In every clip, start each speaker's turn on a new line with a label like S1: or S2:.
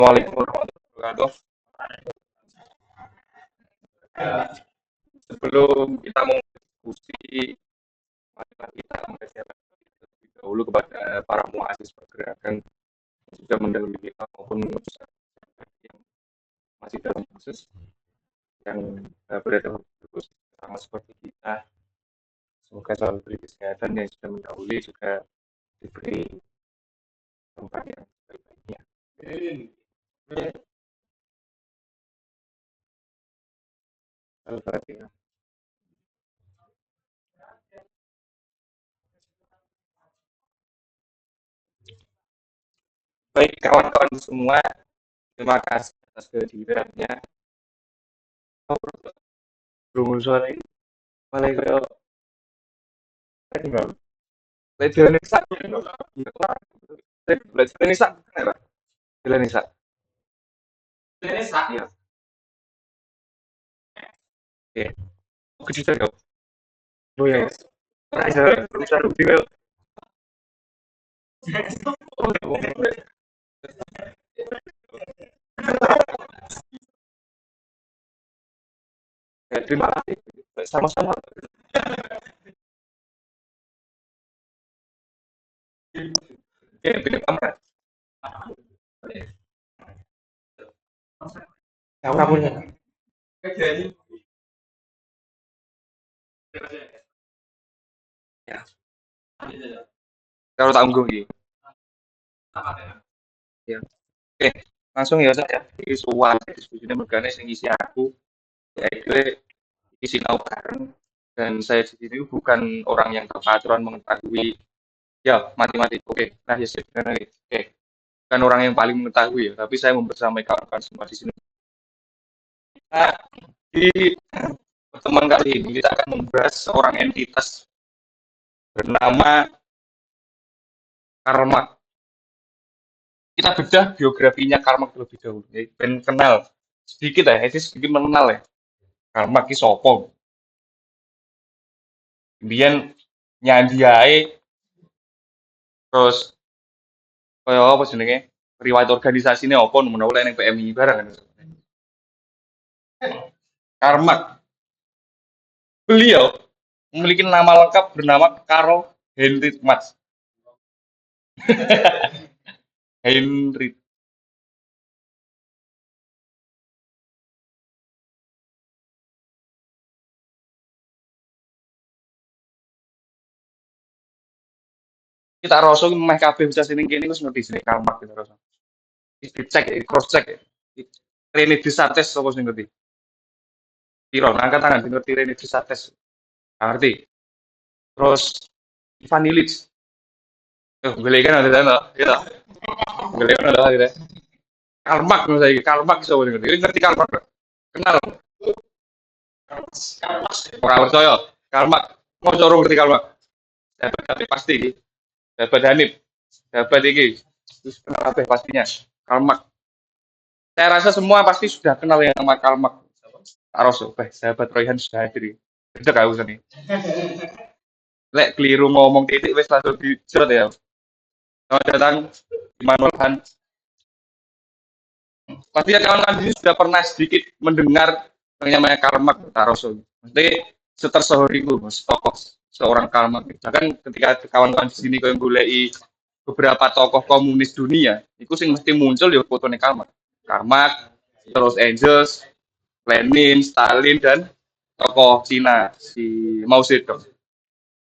S1: Assalamualaikum warahmatullahi wabarakatuh. Sebelum kita mau diskusi, mari kita mempersiapkan terlebih dahulu kepada para muassis pergerakan yang sudah mendahului kita maupun yang masih dalam proses yang berada terus sama seperti kita. Semoga selalu diberi kesehatan yang sudah mendahului juga diberi tempat yang terbaiknya. Al-Fatihah. Baik kawan-kawan semua, terima kasih atas kehadirannya. Oh, belum suara ini, malah kayak belajar Nisa. Belajar Nisa, kenapa? Belajar Nisa. Iya. Oke. Oke, cerita dong. Oh ya. Belajar perusahaan video. Terima kasih. Sama-sama. Ya, pilih kamera. Kamera punya. Ya. Kalau tanggung gitu. Ya. Oke, langsung ya saya. Ini soal diskusinya mergane sing isi aku, yaitu isi sinau bareng dan saya di sini bukan orang yang terpaturan mengetahui ya matematik. Oke, nah ya sebenarnya oke, bukan orang yang paling mengetahui ya, tapi saya membersamai kawan-kawan semua di sini. Nah, di pertemuan kali ini kita akan membahas seorang entitas bernama Karl Marx. Kita bedah biografinya Karl Marx terlebih dahulu. Ya, ben kenal sedikit ya, itu sedikit mengenal ya. Karl Marx ki sapa? Kemudian nyandi ae terus kaya apa jenenge? Riwayat organisasine apa menawa oleh ning PMI barang kan. Karl Marx. Beliau memiliki nama lengkap bernama Karl Heinrich Marx. Heinrich. Kita rasa meh kabeh bocah sini kene wis ngerti jenenge Karl Marx kita rasa. Wis dicek, cross check. Rene Descartes sapa sing ngerti? Piro? Angkat tangan sing ngerti Rene Descartes. Ngerti. Terus Ivan Illich. Tuh, golek kan ada ana, gitu. Golek kan ada gitu. Karl Marx saiki, Karl Marx sapa sing ngerti? Ngerti Karl Marx? Kenal. Ora percaya. Karl Marx. Mau cara ngerti Karl Marx? Tapi pasti. Sahabat Hanif. Sahabat iki. Wis kenal kabeh pastinya. Karl Marx. Saya rasa semua pasti sudah kenal yang nama Karl Marx. Taruh sahabat Royhan sudah hadir. Itu gak usah nih. Lek keliru ngomong titik wis langsung dijerot ya. Selamat datang Immanuel Han. Pasti kawan-kawan di sini sudah pernah sedikit mendengar yang namanya Karl Marx Taroso. Mesti setersohor itu tokoh seorang Karl Marx. Bahkan ketika kawan-kawan di sini yang goleki beberapa tokoh komunis dunia, itu sing mesti muncul ya fotonya Karl Marx. Karl Marx, terus Engels, Lenin, Stalin dan tokoh Cina si Mao Zedong.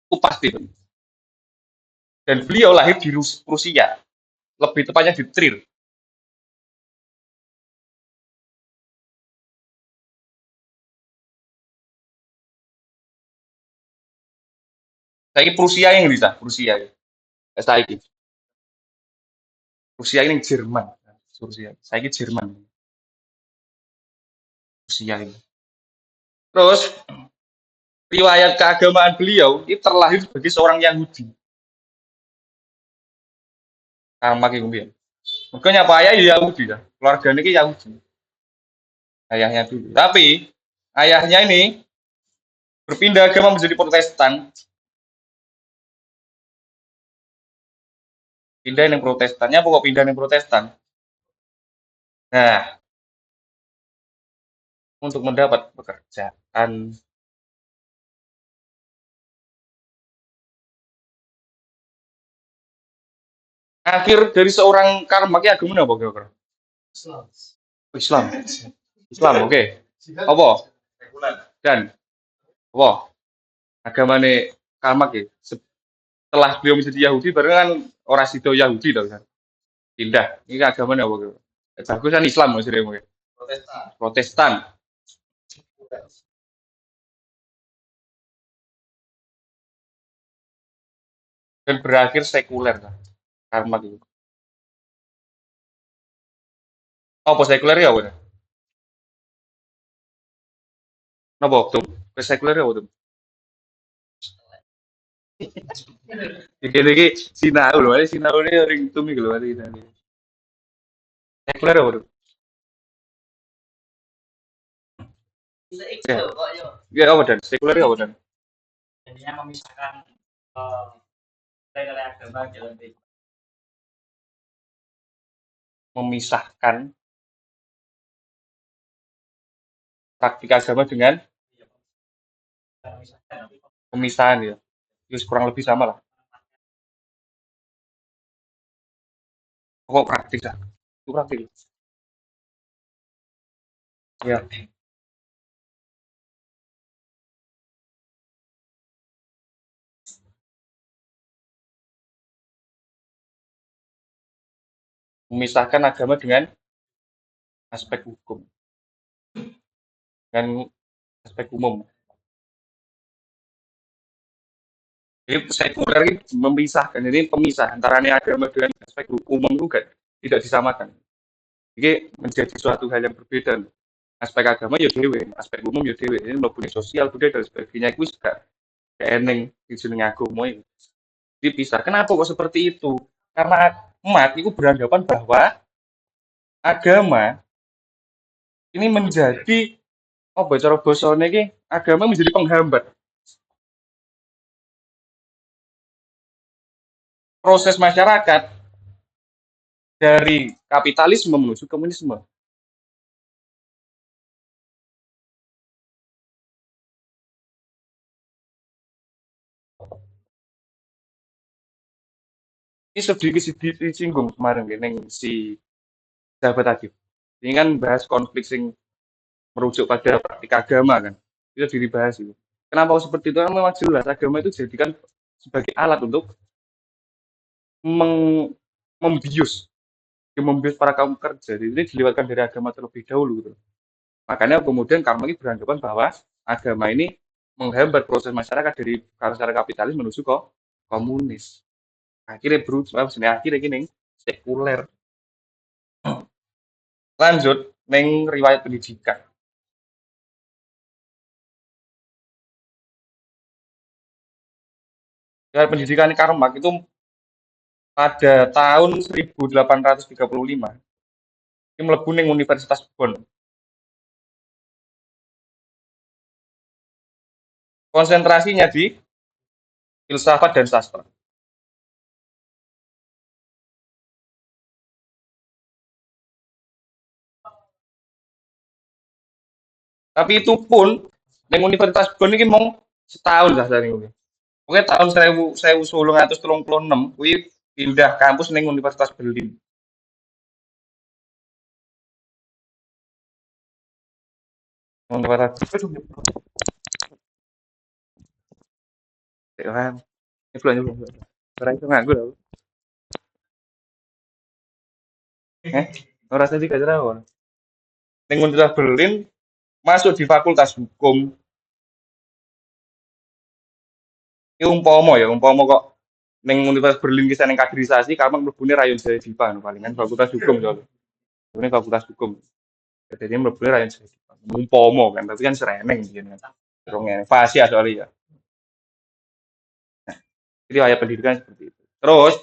S1: Itu pasti. Dan beliau lahir di Rusia, lebih tepatnya di Trier. Saya Prusia yang bisa, Prusia. Saya Rusia ini Jerman. Rusia. Saya Jerman. Rusia ini. Terus riwayat keagamaan beliau itu terlahir sebagai seorang Yahudi. Karma kemudian. Makanya apa ayah Yahudi lah. Keluarganya ini Yahudi. Ayahnya dulu. Tapi ayahnya ini berpindah agama menjadi Protestan. Pindah yang Protestannya pokok pindah yang Protestan. Nah, untuk mendapat pekerjaan akhir dari seorang karma ki agama apa kira-kira? Islam. Islam, oke. Apa? Dan apa? Agamane karma ki setelah beliau menjadi Yahudi baru kan orang sido Yahudi tau kan. Pindah. Ini agamane apa kira? Bagus kan Islam maksudnya mungkin. Protestan. Dan berakhir sekuler kan. Karma gitu. Apa sekuler ya apa? Napa tuh? Sekuler ya apa tuh? Iki sinau lho, sinau ini ring tumi lho ini. Sekuler apa tuh? Ya. Ya apa dan? Sekuler ya apa dan? Memisahkan praktik agama dengan pemisahan ya. Terus kurang lebih sama lah. Pokok praktik lah. Itu praktik. Ya. Memisahkan agama dengan aspek hukum dan aspek umum. Jadi sekuler ini memisahkan, ini pemisah antara agama dengan aspek umum juga tidak disamakan. Jadi menjadi suatu hal yang berbeda. Aspek agama ya dewe, aspek umum ya dewe. Ini mlebu sosial budaya dan sebagainya itu juga eneng di jeneng agama itu. Dipisah. Kenapa kok seperti itu? Karena umat itu beranggapan bahwa agama ini menjadi apa cara bosone iki agama menjadi penghambat proses masyarakat dari kapitalisme menuju komunisme. Ini sedikit disinggung kemarin neng si sahabat tadi. Ini kan bahas konflik sing merujuk pada praktik agama kan. Itu dibahas itu. Kenapa seperti itu? Karena memang jelas agama itu dijadikan sebagai alat untuk meng membius, membius para kaum kerja. Jadi ini dilewatkan dari agama terlebih dahulu gitu. Makanya kemudian kami ini beranggapan bahwa agama ini menghambat proses masyarakat dari masyarakat kapitalis menuju ke komunis. Akhirnya berubah, akhirnya gini sekuler. Lanjut neng riwayat pendidikan. Riwayat pendidikan Karmak itu pada tahun 1835 ini mlebu ning Universitas Bonn. Konsentrasinya di filsafat dan sastra. Tapi itu pun ning Universitas Bonn ini mau setahun lah dari ini. Oke tahun 1936 kuwi pindah kampus ning Universitas Berlin. Universitas Aduh, ini belum belum. Orang itu nganggur aku. Eh, ora tadi gak jerawat. Ning Universitas Berlin masuk di Fakultas Hukum. Iki umpama kok ning Universitas Berlin ki seneng kaderisasi, kamu mlebune Rayon Jaya Dipa palingan Fakultas Hukum soalnya. Ini Fakultas Hukum. Jadi mlebune Rayon Jaya Dipa. Umpama kan, tapi kan sereneng biyen kan. Rong ngene, fasih ya soalnya ya. Jadi ayat pendidikan seperti itu. Terus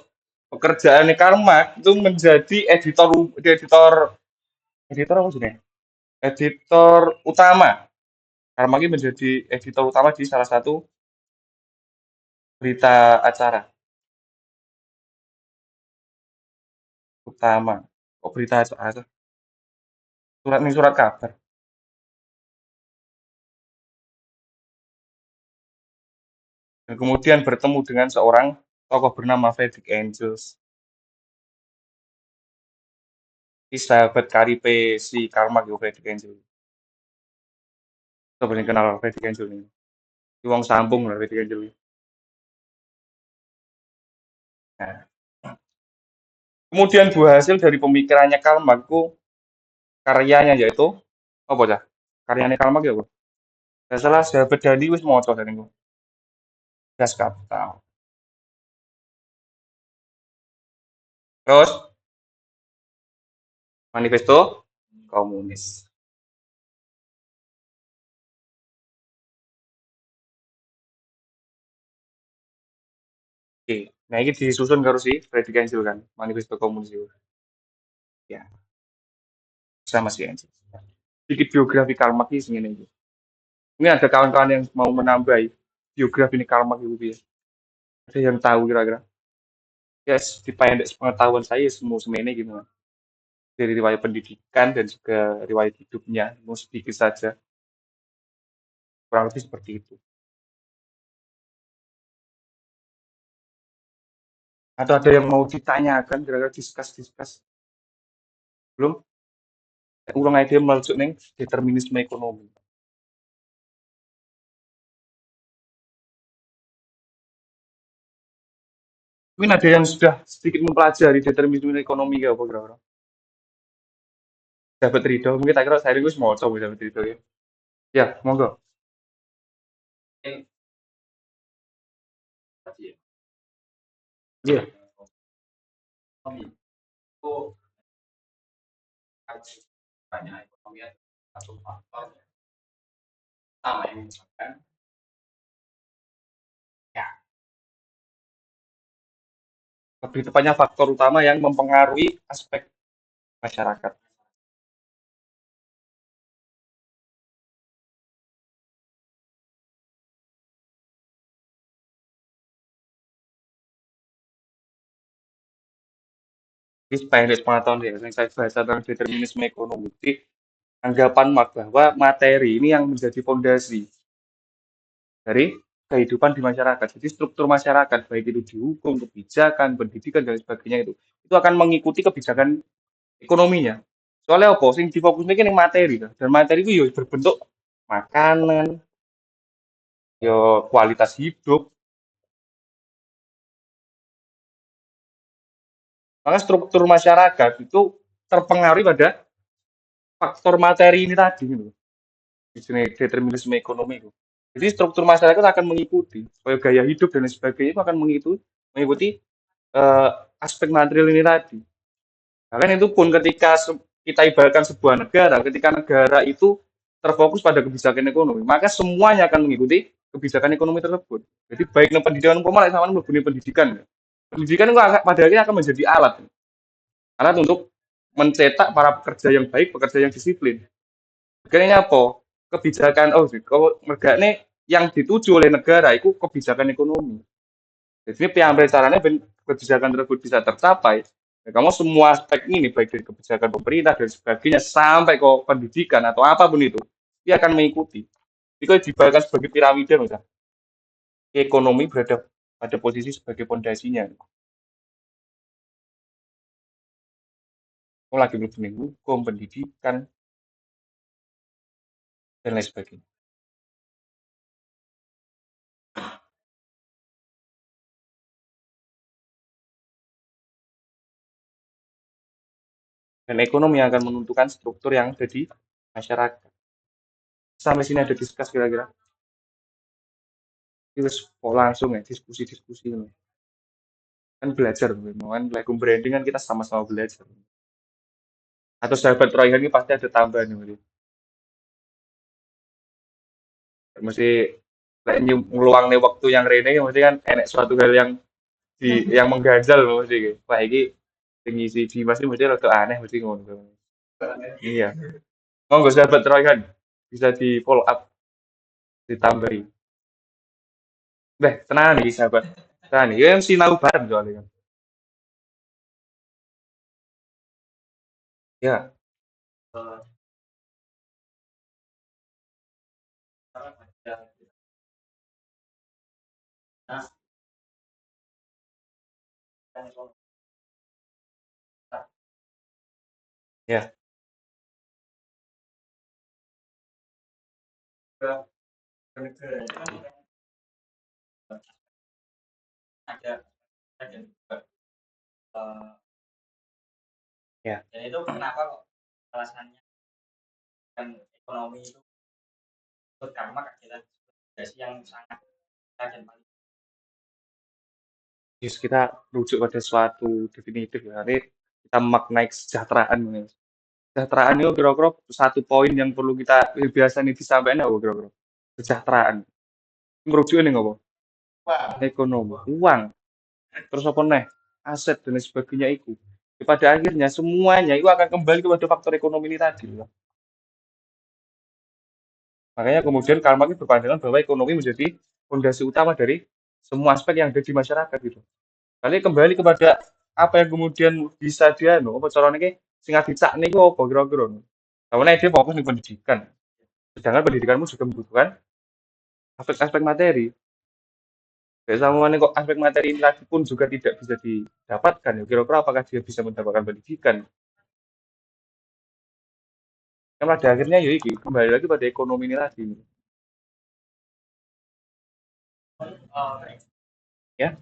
S1: pekerjaan Karmak itu menjadi editor editor apa sih? Editor utama. Karmak ini menjadi editor utama di salah satu berita acara utama. Oh, berita acara. surat kabar. Dan kemudian bertemu dengan seorang tokoh bernama Fredrik Engels. Si sahabat karipe si Karl Marx yo Fredrik Engels. Coba yang kenal Fredrik Engels ini. Si wong sambung lah Fredrik Engels. Nah, kemudian buah hasil dari pemikirannya Karl Marx itu karyanya yaitu apa cah? Karyanya Karl Marx ya apa? Gak salah sahabat Dani wis maca dari niku. Das Kapital. Terus manifesto komunis. Oke. Nah, ini disusun karo si Fredrik Engels kan, manifesto komunis itu. Ya, sama si Engels. Sedikit biografi Karl Marx ini segini ini. Ini ada kawan-kawan yang mau menambahi biografi ini Karl Marx itu ya. Ada yang tahu kira-kira? Yes, di pendek pengetahuan saya semua semuanya gimana? Dari riwayat pendidikan dan juga riwayat hidupnya, mau sedikit saja, kurang lebih seperti itu. Atau ada yang mau ditanyakan, kira-kira diskus-diskus? Belum? Ulang aja masuk nih determinisme ekonomi. Mungkin ada yang sudah sedikit mempelajari determinisme ekonomi ya apa kira-kira? Dapat Ridho, mungkin tak kira saya itu mau coba dapat Ridho ya. Ya, monggo. Iya. Lebih tepatnya faktor utama yang mempengaruhi aspek masyarakat. Jadi pendek pengetahuan ya, yang saya bahas tentang determinisme ekonomi. Jadi anggapan Marx bahwa materi ini yang menjadi fondasi dari kehidupan di masyarakat. Jadi struktur masyarakat, baik itu di hukum, kebijakan, pendidikan, dan sebagainya itu akan mengikuti kebijakan ekonominya. Soalnya apa? Sing difokusnya ini materi. Dan materi itu ya berbentuk makanan, ya kualitas hidup. Maka struktur masyarakat itu terpengaruh pada faktor materi ini tadi. Gitu. Di sini determinisme ekonomi itu. Jadi struktur masyarakat akan mengikuti, gaya hidup dan lain sebagainya itu akan mengikuti eh, aspek material ini tadi. Bahkan itu pun ketika kita ibaratkan sebuah negara, ketika negara itu terfokus pada kebijakan ekonomi, maka semuanya akan mengikuti kebijakan ekonomi tersebut. Jadi baik pendidikan umpama sama menggunakan pendidikan. Pendidikan itu pada akhirnya akan menjadi alat untuk mencetak para pekerja yang baik, pekerja yang disiplin. Akhirnya apa? Kebijakan kalau negara yang dituju oleh negara itu kebijakan ekonomi. Jadi pengambil caranya kebijakan tersebut bisa tercapai. Ya, kamu semua aspek ini baik dari kebijakan pemerintah dan sebagainya sampai ke pendidikan atau apapun itu, dia akan mengikuti. Itu dibayangkan sebagai piramida, misalnya. Ekonomi berada pada posisi sebagai pondasinya. Kamu lagi berhubungan hukum, pendidikan, dan lain sebagainya. Dan ekonomi yang akan menentukan struktur yang ada di masyarakat. Sampai sini ada diskus kira-kira. Terus kok langsung ya diskusi-diskusi ini. Kan belajar, kan like branding kan kita sama-sama belajar. Atau sahabat Royhan ini pasti ada tambahan nih. Mesti ngeluang nih waktu yang Rene mesti kan enek suatu hal yang yang mengganjal mesti gitu. Wah ini tinggi si Dimas ini mesti rada aneh mesti ngono. Iya. Monggo sahabat Royhan bisa di follow up ditambahi. Beh, tenang nih sahabat. Tenang nih, yang sinau bareng soalnya kan. Ya, Ya. Ya. Terus kita rujuk pada suatu definitif ya. Nanti kita maknai kesejahteraan ini. Kesejahteraan itu kira-kira satu poin yang perlu kita biasa nih disampaikan apa kira-kira? Kesejahteraan. Merujuk ini apa? Ekonomi, uang, terus apa nih? Aset dan lain sebagainya itu. Ya, pada akhirnya semuanya itu akan kembali kepada faktor ekonomi ini tadi. Loh. Makanya kemudian Karl Marx berpandangan bahwa ekonomi menjadi fondasi utama dari semua aspek yang ada di masyarakat gitu. Kali kembali kepada apa yang kemudian bisa dia no, apa caranya ki sing dicak niku apa kira-kira. Karena dia fokus di pendidikan. Sedangkan pendidikanmu juga membutuhkan aspek-aspek materi. Kayak sama kok aspek materi ini lagi pun juga tidak bisa didapatkan. Ya, kira-kira apakah dia bisa mendapatkan pendidikan? Kan pada akhirnya ya iki, kembali lagi pada ekonomi ini lagi. Ya,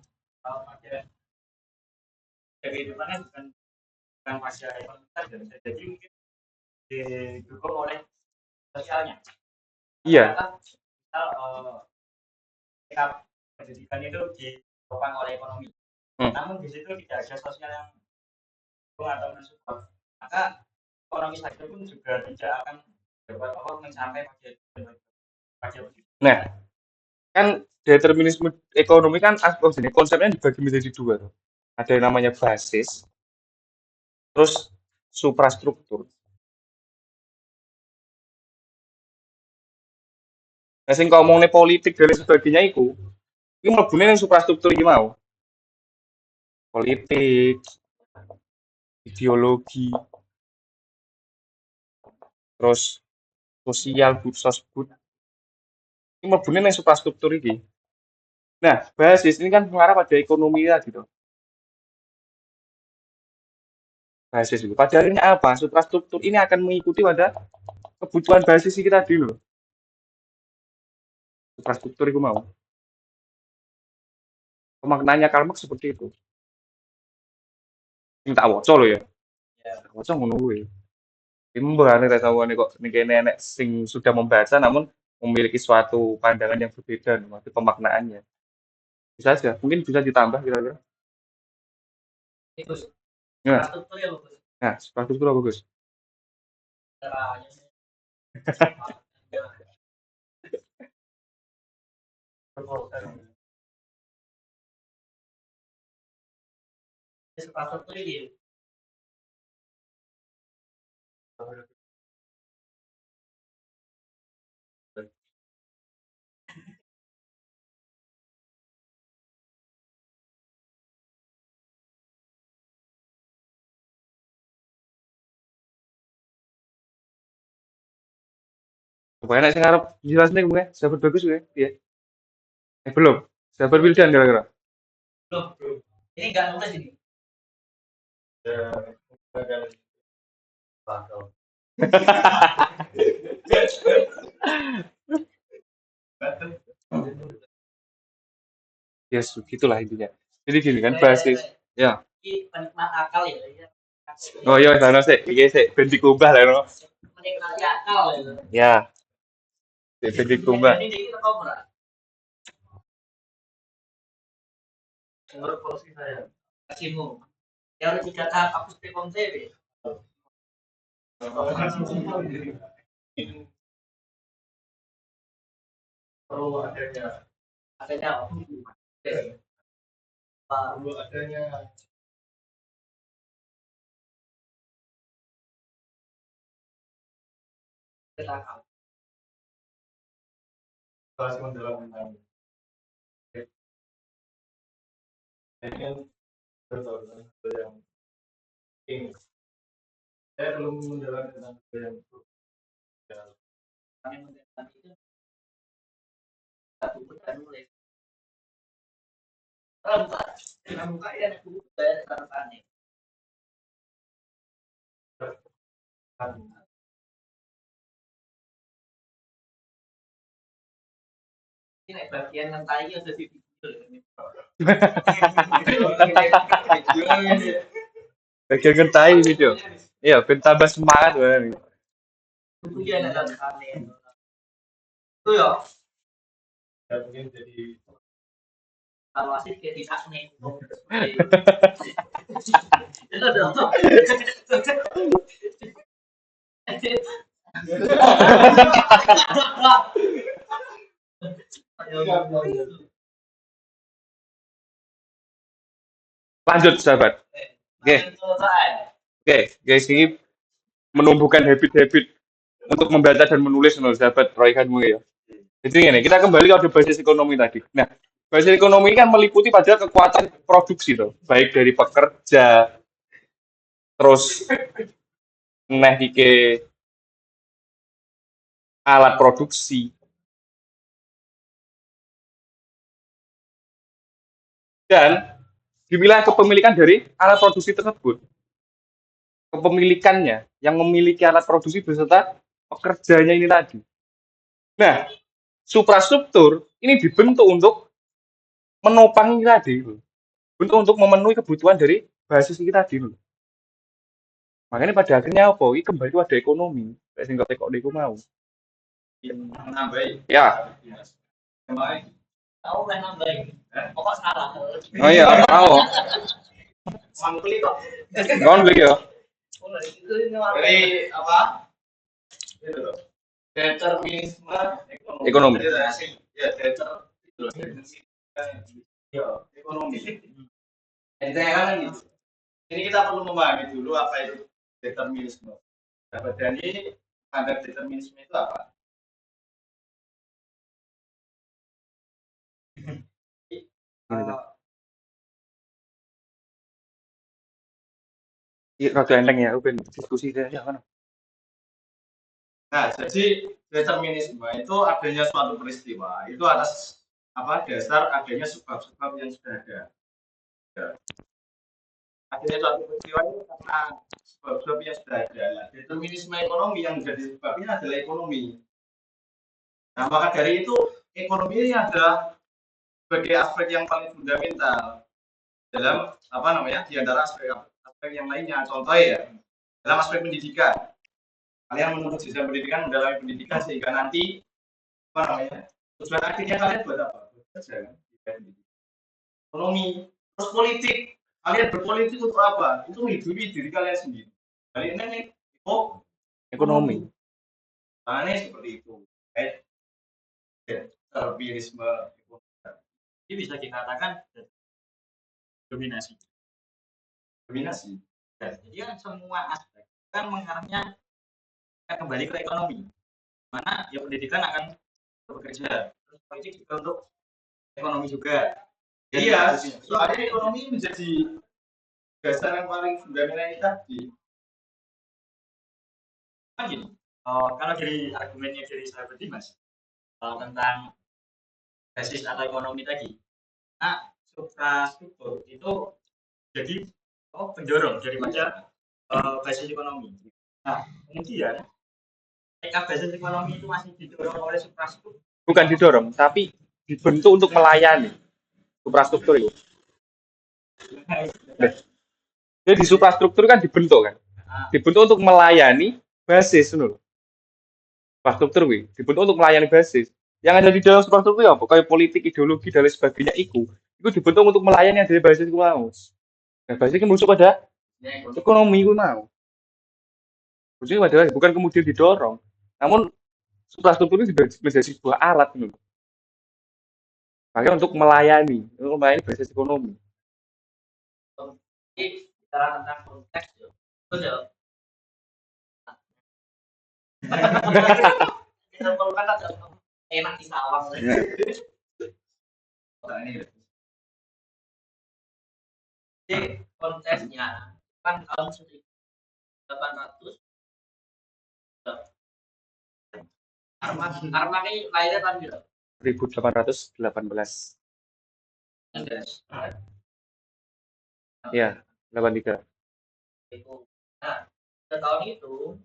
S1: iya. Hmm. Nah, kan determinisme ekonomi kan konsepnya dibagi menjadi dua tuh. Ada yang namanya basis, terus suprastruktur. Nah, sing ngomongnya politik dan lain sebagainya itu mlebune ning suprastruktur iki mau. Politik, ideologi, terus sosial, sosbud, ini mlebune ning suprastruktur iki. Nah, basis ini kan mengarah pada ekonomi tadi tuh. Basis itu. Pada akhirnya apa? Suprastruktur ini akan mengikuti pada kebutuhan basis kita dulu. Suprastruktur itu mau. Pemaknanya Karl Marx seperti itu. Ini tak waca loh ya. Tak waca ngono kuwi. Timbang nek tawane kok niki nenek sing sudah membaca namun memiliki suatu pandangan yang berbeda waktu pemaknaannya. Bisa aja, mungkin bisa ditambah kira-kira. Nah, nah, suprastruktur apa Gus? Pokoknya nek sing arep jelas nih gue, sahabat bagus gue. Iya. Belum. Sahabat Wildan kira-kira. Ya, yes, gitulah intinya. Jadi gini kan basis. Ya. Oh iya, sana sih, iki sih ben dikumbah lah no. Ya, ben dikumbah. Bagian kentai video. Iya, ben tambah semangat bener. Lanjut sahabat. Oke, oke, guys, ini menumbuhkan habit-habit untuk membaca dan menulis menurut sahabat Roy Kanmu ya. Jadi ini kita kembali ke basis ekonomi tadi. Nah, basis ekonomi kan meliputi pada kekuatan produksi tuh, baik dari pekerja, terus neh iki alat produksi dan di wilayah kepemilikan dari alat produksi tersebut. Kepemilikannya yang memiliki alat produksi beserta pekerjanya ini tadi. Nah, suprastruktur ini dibentuk untuk menopang ini tadi, untuk memenuhi kebutuhan dari basis ini tadi. Makanya pada akhirnya apa? Ini kembali pada ekonomi. Kayak sing kok niku mau. Ya. Oh iya, mau. Ngon lagi ya. Ekonomi. Iya, rada enteng ya, ben diskusi ya kan. Ekonomi. Bukan didorong, tapi dibentuk untuk melayani suprastruktur itu. Nah, jadi suprastruktur kan dibentuk kan, dibentuk untuk melayani basis dulu. Suprastruktur dibentuk untuk melayani basis. Yang ada di dalam suprastruktur apa? Kayak politik, ideologi dan lain sebagainya itu dibentuk untuk melayani yang dari basis itu mau. Nah, basis itu masuk pada ekonomi itu mau. Maksudnya adalah bukan kemudian didorong, namun suprastruktur itu menjadi sebuah alat gitu. Makanya untuk melayani basis ekonomi. Arma ini lahirnya tahun 1818.
S2: Inggris.
S1: Ya, 83.
S2: Itu. Nah, pada tahun itu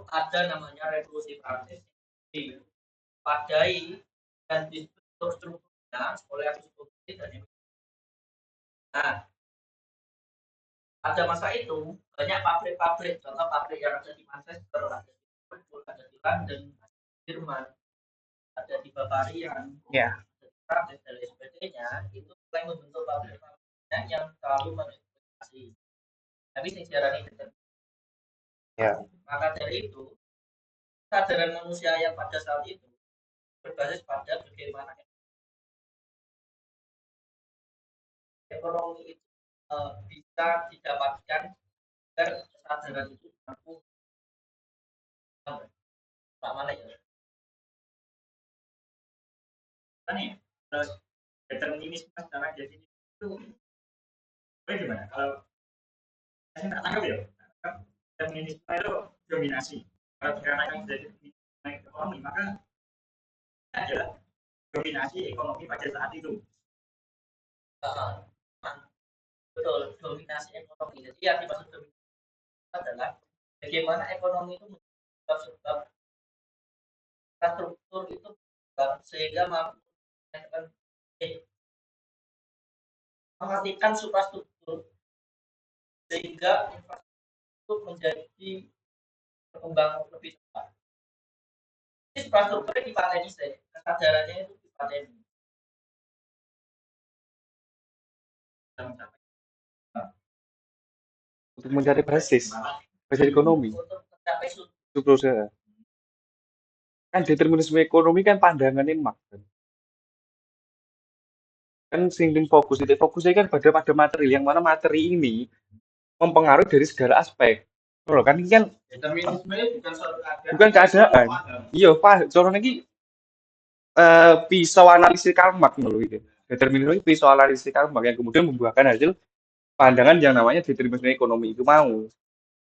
S2: ada namanya revolusi Prancis dipadai dan strukturnya oleh Agus Putih dan nah pada masa itu banyak pabrik-pabrik, contoh pabrik yang ada di Manchester, ada di Liverpool, ada di London, ada di Jerman, ada di Bavaria,
S1: Ya.
S2: ada di Prancis dan lain sebagainya, itu mulai membentuk pabrik-pabriknya yang terlalu mengeksploitasi. Tapi sejarah ini
S1: Ya.
S2: maka dari itu kesadaran manusia yang pada saat itu berbasis pada bagaimana ekonomi itu bisa didapatkan agar kesadaran itu mampu mana ya kan ya terus determinisme secara definisi itu bagaimana kalau saya nggak tangkap ya determinisme itu dominasi kalau dikarenakan menjadi ekonomi maka adalah dominasi ekonomi pada saat itu uh, betul dominasi ekonomi jadi yang dimaksud dominasi adalah bagaimana ekonomi itu sebab infrastruktur itu sehingga mampu mematikan suprastruktur sehingga infrastruktur menjadi berkembang lebih cepat. Ini infrastrukturnya dipateni sih, kesadarannya itu dipateni.
S1: Untuk mencari basis ekonomi.
S2: Untuk mencapai
S1: Struktur kan determinisme ekonomi kan pandangannya mak kan singling fokusnya kan pada materi yang mana materi ini mempengaruhi dari segala aspek. Loh, kan ini kan
S2: determinisme
S1: bukan keadaan. Iya, Pak. Contohnya ini pisau analisis Karl Marx loh gitu. Determinisme ini pisau analisis Karl Marx yang kemudian membuahkan hasil pandangan yang namanya determinisme ekonomi itu mau.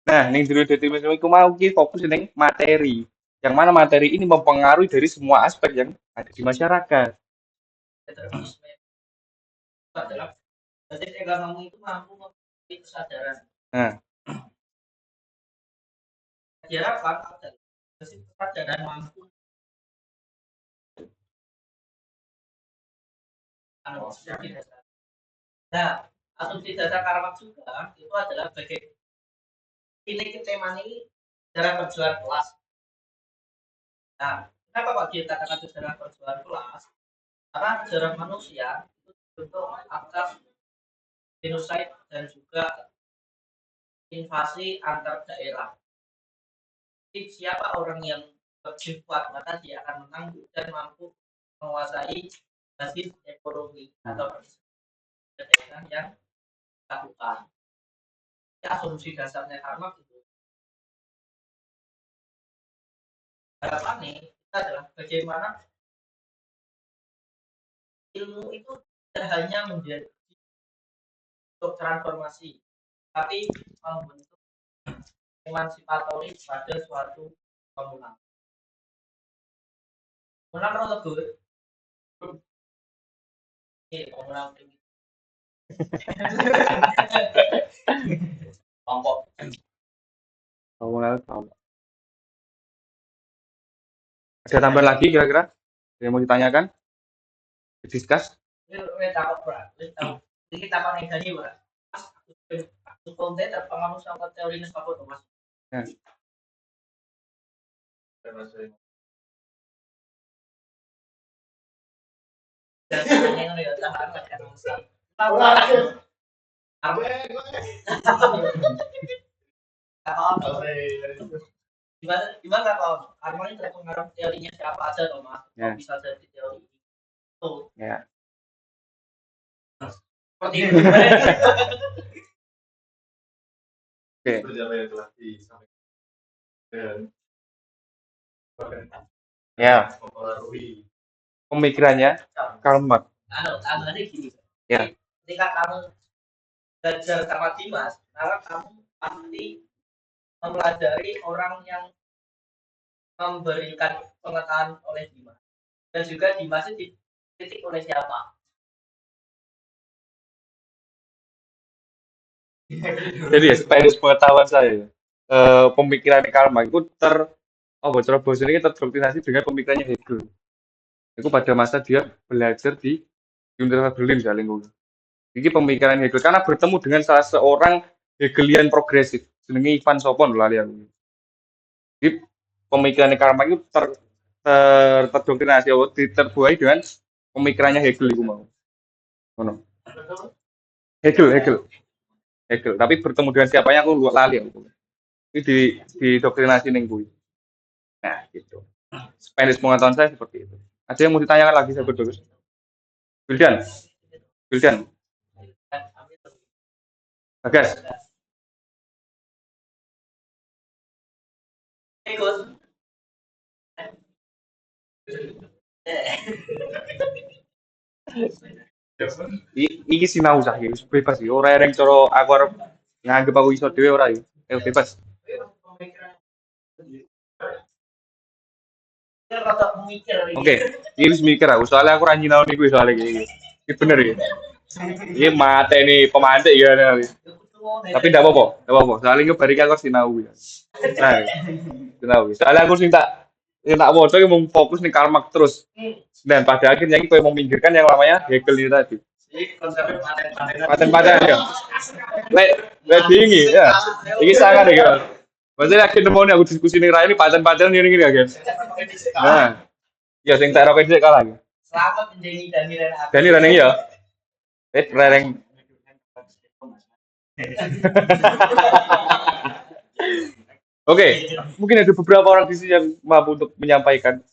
S1: Nah, ning determinisme itu mau ki fokus ning materi. Yang mana materi ini mempengaruhi dari semua aspek yang ada di masyarakat.
S2: determinisme adalah basis ekonomi itu mampu memiliki kesadaran.
S1: Nah,
S2: Harapan adalah basis kesadaran mampu nah asumsi dasar Karl Marx juga itu adalah bagaimana ini kita ini cara perjuangan kelas. Nah, kenapa Pak kita katakan sejarah perjuangan kelas? Karena sejarah manusia itu bentuk atas genocide dan juga invasi antar daerah. Jadi siapa orang yang lebih kuat maka dia akan menang dan mampu menguasai basis ekonomi atau daerah yang dilakukan. Ya, asumsi dasarnya Karl Marx itu. Harapannya itu adalah bagaimana ilmu itu tidak hanya menjadi untuk transformasi, tapi membentuk emansipatoris pada suatu bangunan. Bangunan kalau tegur, bangunan kelompok.
S1: ada tambahan lagi kira-kira yang mau ditanyakan? Discuss?
S2: Ini takut berat. Ini takut negatif berat. Aku konten terpengaruh sama teori apa tuh mas? Dasarnya itu ya, dasarnya kan masih. Gimana gimana kalau harmoni terpengaruh teorinya siapa aja loh mas?
S1: Ya.
S2: Bisa jadi teori itu.
S1: Ya.
S2: Seperti itu.
S1: Oke. Ya. Pemikirannya Karl Marx.
S2: Tambahannya gini.
S1: Ya.
S2: Ketika kamu belajar sama Dimas, maka kamu pasti mempelajari orang yang memberikan pengetahuan oleh Dimas dan juga Dimas itu dikritik oleh siapa
S1: Jadi ya, sependek pengetahuan saya, pemikiran Karl Marx itu cara bahasa ini terdoktrinasi dengan pemikirannya Hegel. Itu pada masa dia belajar di Universitas Berlin ya lingkungan. Ini pemikiran Hegel karena bertemu dengan salah seorang Hegelian progresif, jenenge Ivan Sopon lali aku. Jadi pemikiran Karl Marx itu terdoktrinasi atau terbuai dengan pemikirannya Hegel itu mau. Ngono. Hegel. Hegel. Tapi bertemu dengan siapanya aku lali aku. Ini di doktrinasi ning kuwi. Nah, gitu. Sependek pengetahuan saya seperti itu. Ada yang mau ditanyakan lagi sahabat Dogus? Wildan, Wildan, Bagas.
S2: Ikut.
S1: Iki sinau sah iki bebas iki. Ora ereng cara aku arep nganggep aku iso dhewe ora iki. Bebas.
S2: Rada mikir
S1: Oke, iki wis mikir aku soalnya aku ra nyinau niku soalnya iki. Iki bener iki. Iki mateni pemantik ya. Tapi ndak apa-apa, ndak apa-apa. Soalnya iki bari aku harus sinau ya. Nah, sinau. Soalnya aku sing tak waca iki mung fokus ning Karl Marx terus. Dan pada akhirnya iki koyo meminggirkan yang namanya Hegel itu tadi.
S2: konsepnya paten-patenan.
S1: Paten-paten ya. Lek tinggi ya. Iki sangat ya. Maksudnya yakin nemu nih aku diskusi nih Rai ini paten-paten gini ya guys. Nah, ya sing tak roket sih kalah.
S2: Selamat menjadi Dani dan aku.
S1: Dani raneng ya. Raneng. Oke, mungkin ada beberapa orang di sini yang mampu untuk menyampaikan.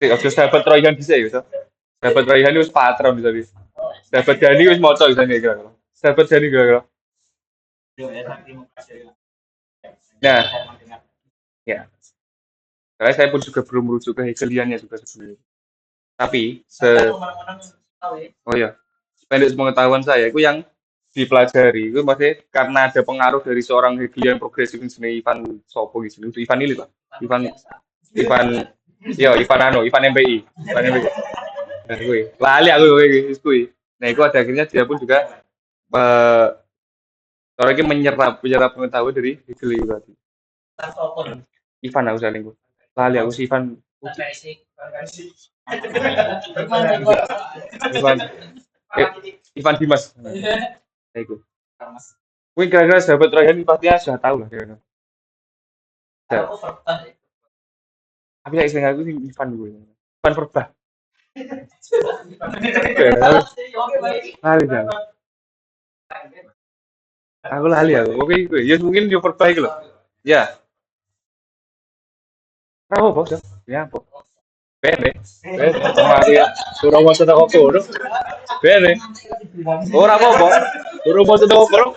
S1: Oke, sahabat Royhan bisa ya, sahabat Royhan itu patron bisa bisa. Sahabat Dani itu mau bisa nih kira. Sahabat Dani kira. Nah, ya. Karena saya pun juga belum merujuk ke Hegeliannya juga sebenarnya. Tapi oh ya, pendek pengetahuan saya itu yang dipelajari itu masih karena ada pengaruh dari seorang Hegelian progresif ini Ivan Sopo gitu, Ivan ini lah, Ivan Ivan Ivan MPI, Ivan MPI. Nah, gue lali aku gue. Nah, itu ada akhirnya dia pun juga orang ini menyerap pengetahuan dari Hegel itu tadi. Ivan aku saling gue. Lali aku si Ivan. Ivan Ivan Dimas. Nah, itu. Mungkin kira-kira sahabat Ryan pastinya sudah tahu lah kira-kira. Tapi saya iseng aku sih Ivan gue. Ivan Perbah. Lali kan. Aku lali aku. Oke, gue. Ya mungkin dia Perbah gitu loh. Ya. Apa bos? Ya, apa? Bene. Bene. Mari ya. Suruh mau sedekah kono. Bene. Ora apa-apa. Suruh mau sedekah kono.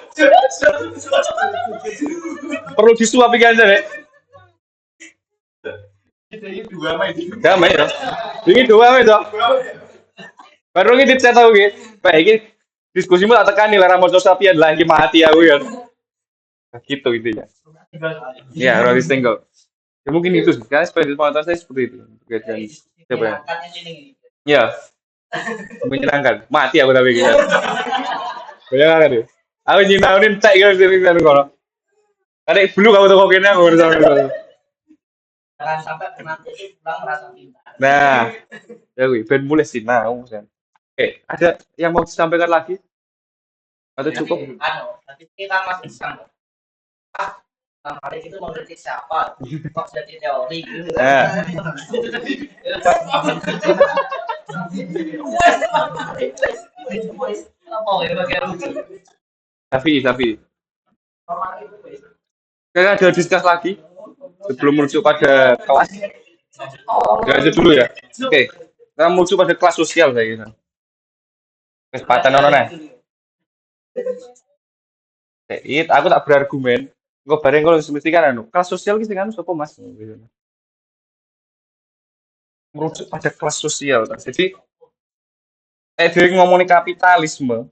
S1: Perlu disuap iki aja, Nek. Damai ya. Ini dua mes dong. Baru ini dicat aku gitu. Pak ini diskusimu tak tekan nih lara mau sapian lah iki mati aku ya. Nah, gitu intinya. Ya, roti single. Ya mungkin itu sih. Karena sepeda pengetahuan saya seperti itu. Dengan siapa ya? Ya, menyenangkan. Mati aku tapi gitu. Menyenangkan deh. Aku nyinaunin cek gitu sih kan kalau. Ada belum kamu tuh kokinnya aku bersama.
S2: Jangan sampai nanti pulang merasa pintar.
S1: Nah, ya gue ben mulai sih nah. Oke, ada yang mau disampaikan lagi? Atau cukup?
S2: Nanti kita masih sanggup. Hari itu mengkritik siapa? Kok jadi teori gitu kan?
S1: Tapi kayaknya ada diskus lagi sebelum menuju pada kelas. Ya itu dulu ya. Oke, kita menuju pada kelas sosial saya kira. Kesempatan orang nih. Aku tak berargumen. Gue bareng kalau semestinya kan kelas sosial gitu kan siapa mas? Merujuk pada kelas sosial. Jadi dari ngomongin kapitalisme.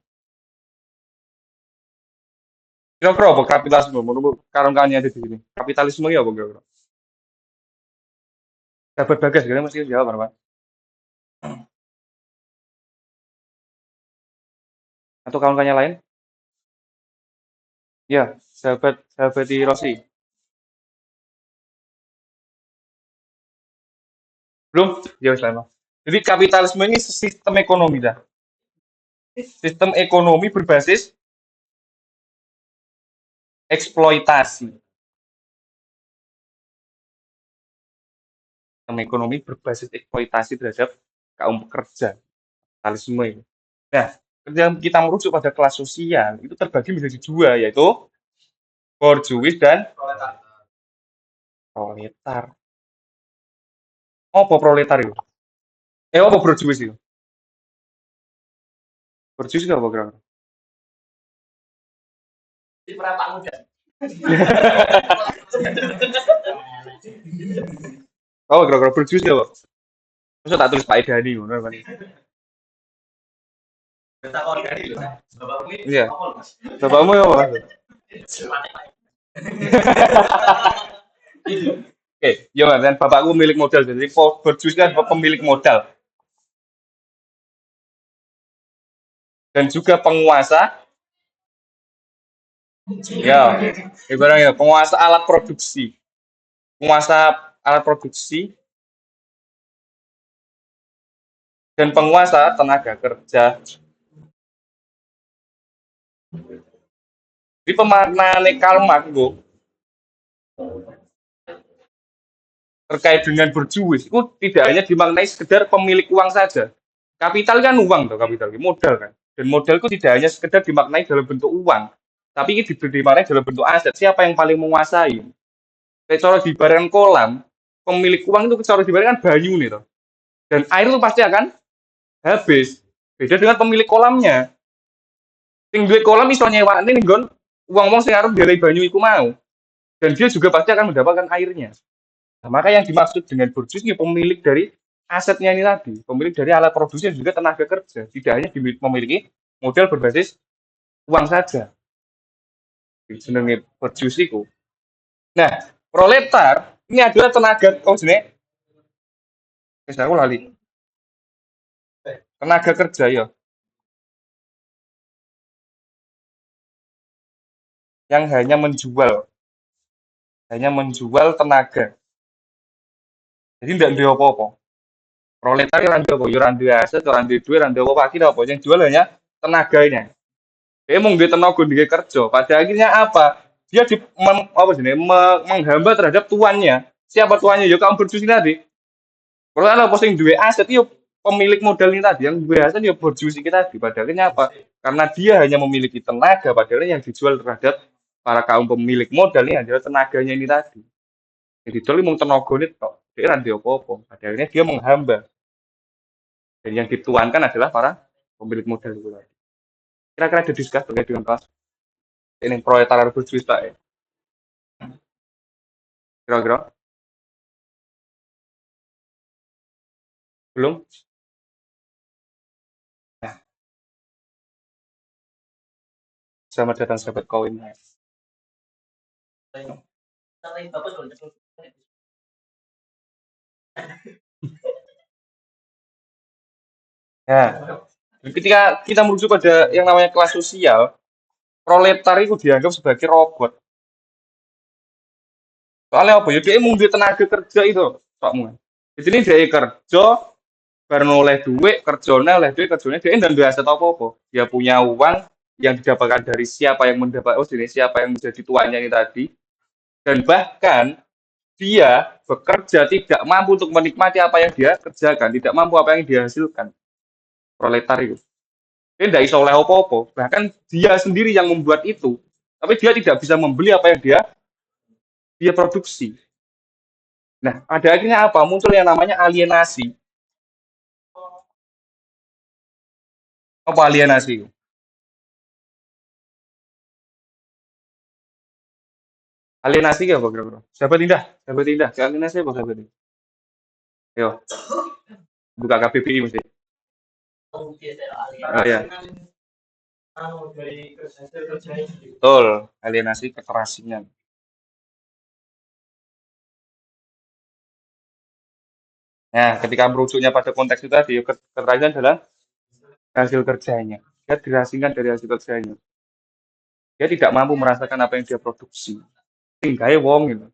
S1: Kira-kira apa kapitalisme? Menurut karang-karangnya ada di sini. Kapitalisme ya apa kira-kira? Dapat bagas, kira masih jawab apa? Atau kawan-kawannya lain? Ya, sahabat di Rossi. Belum? Ya, wis lah. Jadi kapitalisme ini sistem ekonomi dah. Sistem ekonomi berbasis eksploitasi. Sistem ekonomi berbasis eksploitasi terhadap kaum pekerja. Kapitalisme ini. Nah, ketika kita merujuk pada kelas sosial, itu terbagi menjadi dua, yaitu borjuis dan proletar. Oh, apa proletar itu? Apa borjuis itu? Borjuis itu apa kira-kira?
S2: Di perapak muda.
S1: Oh, kira-kira borjuis itu apa? Masa tak tulis Pak Edani, ngono kan?
S2: Kita kau dari itu. Bapakmu ini
S1: Iya.
S2: apa mas?
S1: Bapakmu ya apa? Oke, ya Mas, dan bapakku milik modal. Jadi borjuis kan pemilik modal dan juga penguasa. Ya, ibaratnya penguasa alat produksi, penguasa alat produksi dan penguasa tenaga kerja. Di pemaknaan Karl Marx Bu, terkait dengan berjuis itu tidak hanya dimaknai sekedar pemilik uang saja. Kapital kan uang tuh, kapital modal kan. Dan modal itu tidak hanya sekedar dimaknai dalam bentuk uang, tapi ini dimaknai dalam bentuk aset. Siapa yang paling menguasai? Kayak cara di barang kolam, pemilik uang itu cara di barang kan banyu nih toh. Dan air itu pasti akan habis. Beda dengan pemilik kolamnya. Sing duit kolam iso nyewakne ning nggon wong-wong sing arep ndelei banyu iku mau. Dan dia juga pasti akan mendapatkan airnya. Nah, maka yang dimaksud dengan borjuis ini pemilik dari asetnya ini tadi, pemilik dari alat produksi dan juga tenaga kerja, tidak hanya memiliki modal berbasis uang saja. Jenenge borjuis itu. Nah, proletar ini adalah tenaga jenenge wis aku lali. Tenaga kerja ya, yang hanya menjual tenaga. Jadi tidak ada apa-apa. Proletar ya ora ndek apa, ya ora duwe aset, ora duwe duit, ora ndek apa-apa, akhirnya apa? Yang jual hanya tenaganya. Dia mau duwe tenaga dia kerja. Pada akhirnya apa? Dia apa sih, menghambat terhadap tuannya. Siapa tuannya? Ya kaum berjuang tadi. Kalau apa sing duwe aset yo pemilik modal ini tadi, yang duwe aset yo berjuang tadi. Pada akhirnya apa? Karena dia hanya memiliki tenaga, padahal yang dijual terhadap para kaum pemilik modal ini adalah tenaganya ini tadi. Jadi dol mau tenaga ini tok. Dia ora ndek apa-apa. Pada akhirnya dia menghambat. Dan yang dituankan adalah para pemilik modal itu tadi. Kira-kira ada diskus terkait dengan kelas ini proyek taruh berjuis tak ya? Kira-kira belum? Nah, selamat datang sahabat koin.
S2: Tapi bapak sudah.
S1: Ya, ketika kita merujuk pada yang namanya kelas sosial, proletar itu dianggap sebagai robot. Soalnya apa? Ya dia mau duit tenaga kerja itu, sokmu. Di sini dia kerja, baru oleh duit, kerjanya oleh duit, kerjanya dia dan biasa tahu apa-apa. Dia punya uang yang didapatkan dari siapa yang mendapat, siapa yang menjadi tuannya ini tadi. Dan bahkan dia bekerja tidak mampu untuk menikmati apa yang dia kerjakan, tidak mampu apa yang dia hasilkan. Proletar itu. Dia tidak bisa oleh apa-apa. Bahkan dia sendiri yang membuat itu. Tapi dia tidak bisa membeli apa yang dia produksi. Nah, pada akhirnya apa? Muncul yang namanya alienasi. Apa alienasi? Alienasi apa kira-kira? Sahabat Indah, sahabat Indah. Alienasi apa sahabat Indah? Yo, buka KBBI mesti. Oh ya, betul. Alienasi keterasingan. Nah, ketika merujuknya pada konteks itu tadi, keterasingan adalah hasil kerjanya. Dia dirasingkan dari hasil kerjanya. Dia tidak mampu merasakan apa yang dia produksi. Tinggalnya wong gitu.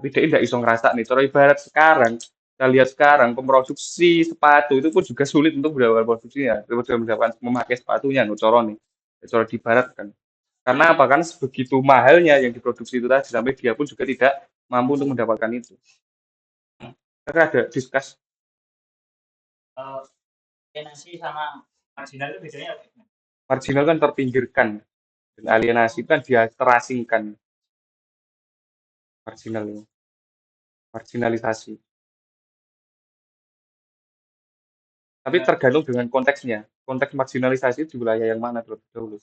S1: Tapi dia tidak iso ngerasa nih. Cara ibarat sekarang, kita lihat sekarang pemroduksi sepatu itu pun juga sulit untuk mendapatkan produksinya, untuk mendapatkan memakai sepatunya, no, cara nih. Cara dibaratkan. Karena apa? Kan sebegitu mahalnya yang diproduksi itu tadi sampai dia pun juga tidak mampu untuk mendapatkan itu. Karena ada diskus
S2: alienasi sama marginal itu bedanya apa?
S1: marginal kan terpinggirkan dan alienasi kan dia terasingkan marginal ini. Marginalisasi. Tapi tergantung dengan konteksnya. Konteks marginalisasi di wilayah yang mana terlebih dahulu.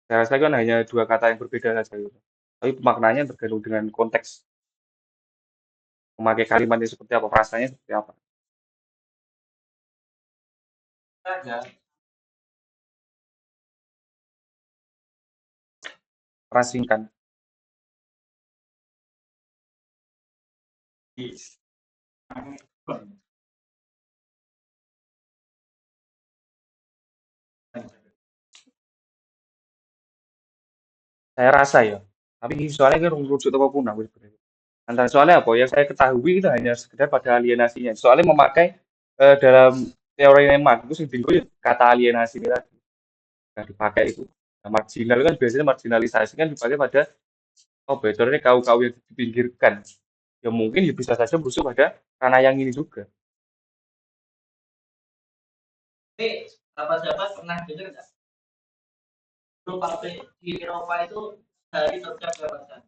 S1: Saya rasa kan hanya dua kata yang berbeda saja gitu. Tapi maknanya tergantung dengan konteks memakai kalimatnya seperti apa, frasanya seperti apa.
S2: Saja.
S1: Terasingkan. Saya rasa ya. Tapi soalnya kan rujuk apapun aku sebenarnya. Antara soalnya apa ya saya ketahui itu hanya sekedar pada alienasinya. Soalnya memakai dalam teori Marx itu sing tinggal kata alienasi ini tadi yang dipakai itu. Nah, marginal kan biasanya marginalisasi kan dipakai pada contohnya kaum-kaum yang dipinggirkan. Ya mungkin ya bisa saja musuh pada ranah yang ini juga.
S2: Tapi sahabat-sahabat pernah dengar nggak? Grup pabrik di Eropa itu sehari kerja berapa jam?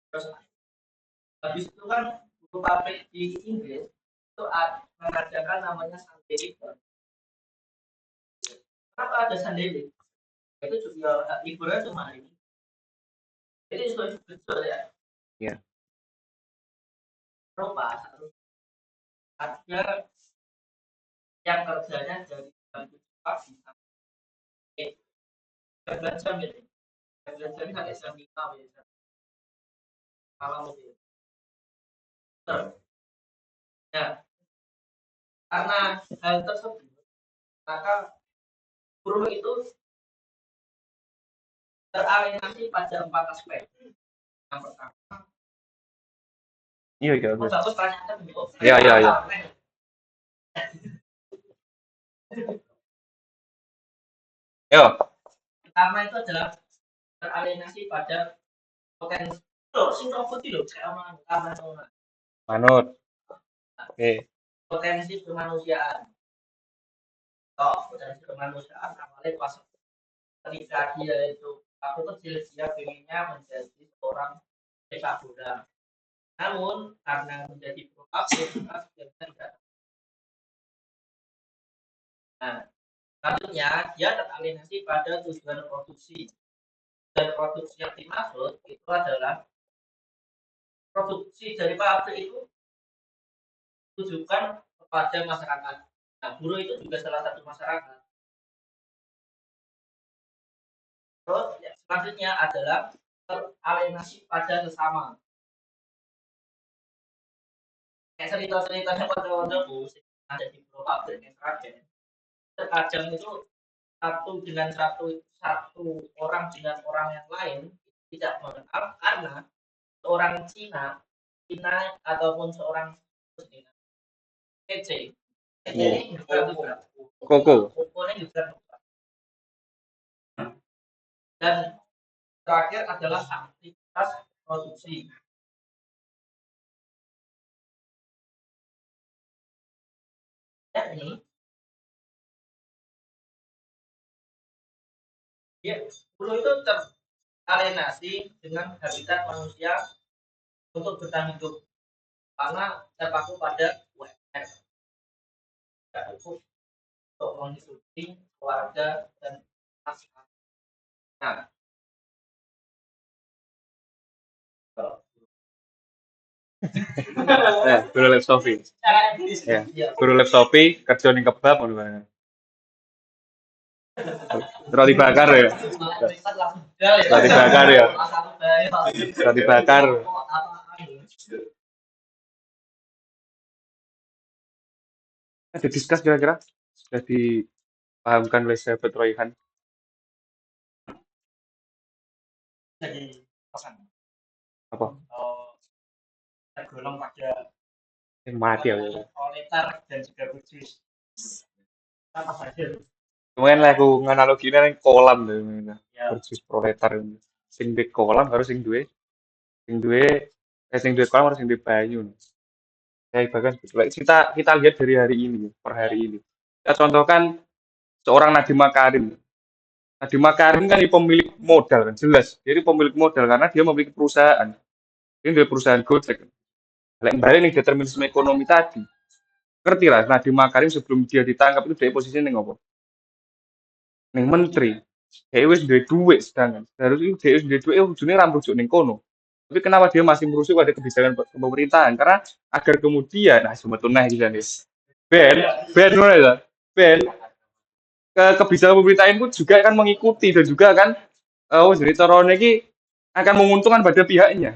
S2: Terus habis itu kan grup pabrik di Inggris itu mengadakan namanya Sunday League. Kenapa ada Sunday League? Itu juga liburan cuma hari ini. Jadi betul ya.
S1: Ya.
S2: Eropa harus ada yang kerjanya dari jam 7 pagi sampai 11 jam itu. 11 jam sampai jam 5 ya. Malam itu. Ya, karena hal tersebut, maka buruh itu teralienasi pada 4 aspek. Yang pertama,
S1: Iya, iya.
S2: bagus tanyakan dulu.
S1: Iya, iya, iya. Yo.
S2: Pertama itu adalah teralienasi pada potensi.
S1: Manut. Oke.
S2: Potensi kemanusiaan. Potensi kemanusiaan awalnya pas ketika dia itu aku kecil dia pengennya menjadi seorang sepak bola. Namun karena menjadi pro atlet dia tidak. Nah, selanjutnya dia teralienasi pada tujuan produksi. Dan produksi yang dimaksud itu adalah produksi dari pabrik itu tujukan kepada masyarakat. Nah, buruh itu juga salah satu masyarakat. Terus selanjutnya adalah teralienasi pada sesama. Kayak cerita-ceritanya pada-padaku ada di buruh pabrik yang terakhir. Terkadang itu satu orang dengan orang yang lain tidak mengenal karena seorang Cina ataupun seorang kece
S1: Koko.
S2: Dan terakhir adalah aktivitas produksi. Yakni buruh itu teralienasi dengan habitat manusia untuk bertahan hidup karena terpaku pada UMR. Tidak cukup untuk menghidupi keluarga dan masyarakat. Nah,
S1: Guru lab Sofi. Ya, guru lab Sofi kerja ning kebab ngono bae. Roti bakar ya. Roti bakar ya. Roti bakar. Ada discuss kira-kira sudah dipahamkan oleh sahabat Royhan
S2: Jadi pesan
S1: apa
S2: tergolong pada
S1: yang mati ya.
S2: proletar dan juga berjus apa saja
S1: Kemarin lah aku nganaloginya nang kolam tuh,
S2: ya.
S1: versus proletar. Sing di kolam harus sing duwe sing duwe kolam harus sing duwe banyu. Kayak bahkan sebetulnya kita lihat dari hari ini, per hari ini. Kita contohkan seorang Nadiem Makarim. Nadiem Makarim kan pemilik modal kan jelas. Jadi pemilik modal karena dia memiliki perusahaan. Dia dari perusahaan Gojek. Lek balik nih determinisme ekonomi tadi. Ngerti lah, Nadiem Makarim sebelum dia ditangkap itu dia posisinya ning apa? Ning menteri. Dia wis duwe duit sedangkan. Harus itu dia wis duwe duit ujungnya ra merujuk ning kono. Tapi kenapa dia masih merujuk pada kebijakan pemerintahan? Karena agar kemudian, nah sebetulnya gitu nih. Ben, Ben mana ya? Ben, kebijakan pemerintahan pun juga akan mengikuti dan juga akan jadi caranya ini akan menguntungkan pada pihaknya.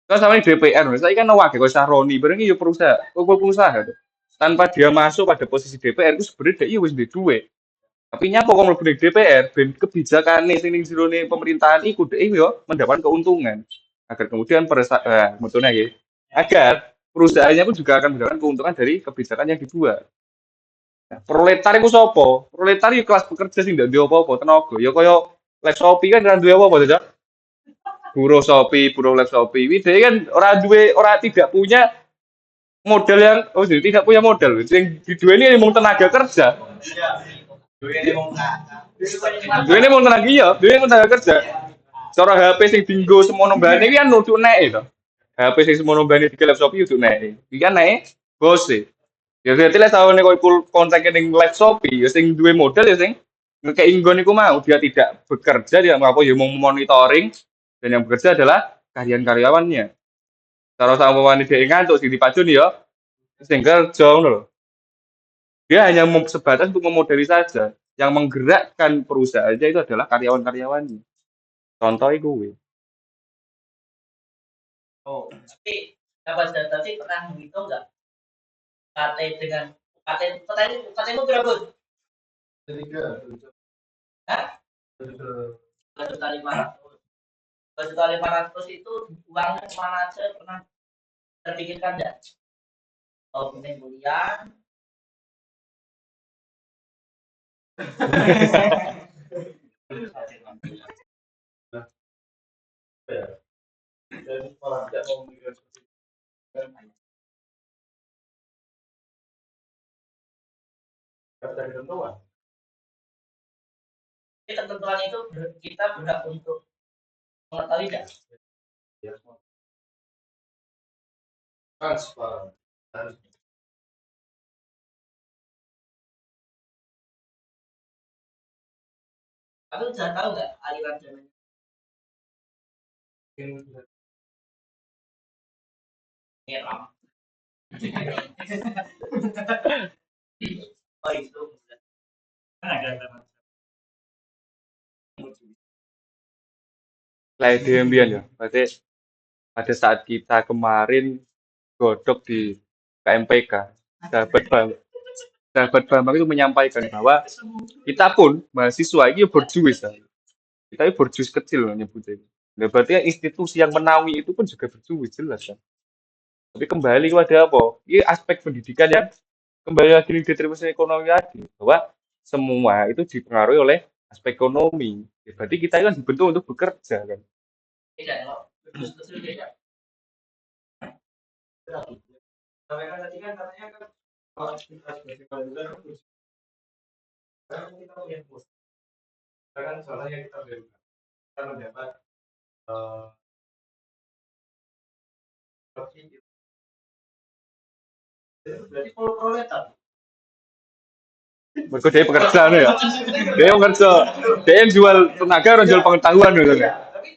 S1: Kalau sama ini DPR, saya kan wakil kalau Sahroni, berarti ya perusahaan, pengusaha tuh. Tanpa dia masuk pada posisi DPR itu sebenarnya dia wis duwe. Tapi nyapa kok mlebu ning DPR ben kebijakan nih sing ning jero pemerintahan iku dhek yo mendapat keuntungan. Agar kemudian betulnya ya, agar perusahaannya pun juga akan mendapatkan keuntungan dari kebijakan yang dibuat. Nah, proletar iku sapa? Proletar iku kelas pekerja sing ndak duwe apa-apa, tenaga. Ya kaya Lab Shopee kan ora duwe apa-apa, tidak? Buruh Shopee, buruh Lab Shopee. Iki dhek kan ora tidak punya modal yang jadi tidak punya modal. Sing diduweni mung tenaga kerja. Duweni mung tenaga iya, duweni mung tenaga kerja. Cara HP sing dinggo semono mbane iki kan nutuk nek to. HP sing semono mbane di laptop iki nutuk nek. Iki kan nek bose. Ya berarti lek sawene koyo kontak ning laptop ya sing duwe modal ya sing ngekei nggon iku mau dia tidak bekerja dia apa ya mau monitoring dan yang bekerja adalah karyawan-karyawannya. Cara sama wani dhek ngantuk sing dipacun ya sing kerja ngono lho. Dia hanya sebatas untuk memodali saja. Yang menggerakkan perusahaannya itu adalah karyawan-karyawannya. Contoh itu,
S2: oh tapi dapat data sih pernah menghitung nggak KT dengan KT itu berapa? 2.500.000. 2.500.000 itu uangnya kemana aja pernah terpikirkan nggak? Oh, penting kuliah. Tapi ketentuan itu kita berhak untuk mengetahui nggak? Aku sudah tahu nggak aliran dananya? Merah. Oh itu. Kan ada
S1: lah itu yang biar ya. Berarti pada saat kita kemarin godok di KMPK, sahabat Bang, sahabat Bambang itu menyampaikan bahwa kita pun mahasiswa ini berjuis, ya. Kita ini berjuis kecil lah nyebutnya. Nah, berarti institusi yang menaungi itu pun juga berjuis jelas kan. Tapi kembali kepada apa? Ini aspek pendidikan yang kembali lagi di determinasi ekonomi tadi bahwa semua itu dipengaruhi oleh aspek ekonomi. Ya, berarti kita kan dibentuk untuk bekerja kan.
S2: tidak ya, betul tidak. Sampai kan tadi kan katanya kan kalau kita sebagai pelajar kan kita punya bos. Kan soalnya kita bebas. Kita mendapat subsidi. Itu berarti proletar.
S1: Mereka dia pekerjaan ya. Dia yang kerja, dia yang jual tenaga, orang jual pengetahuan gitu kan.
S2: Tapi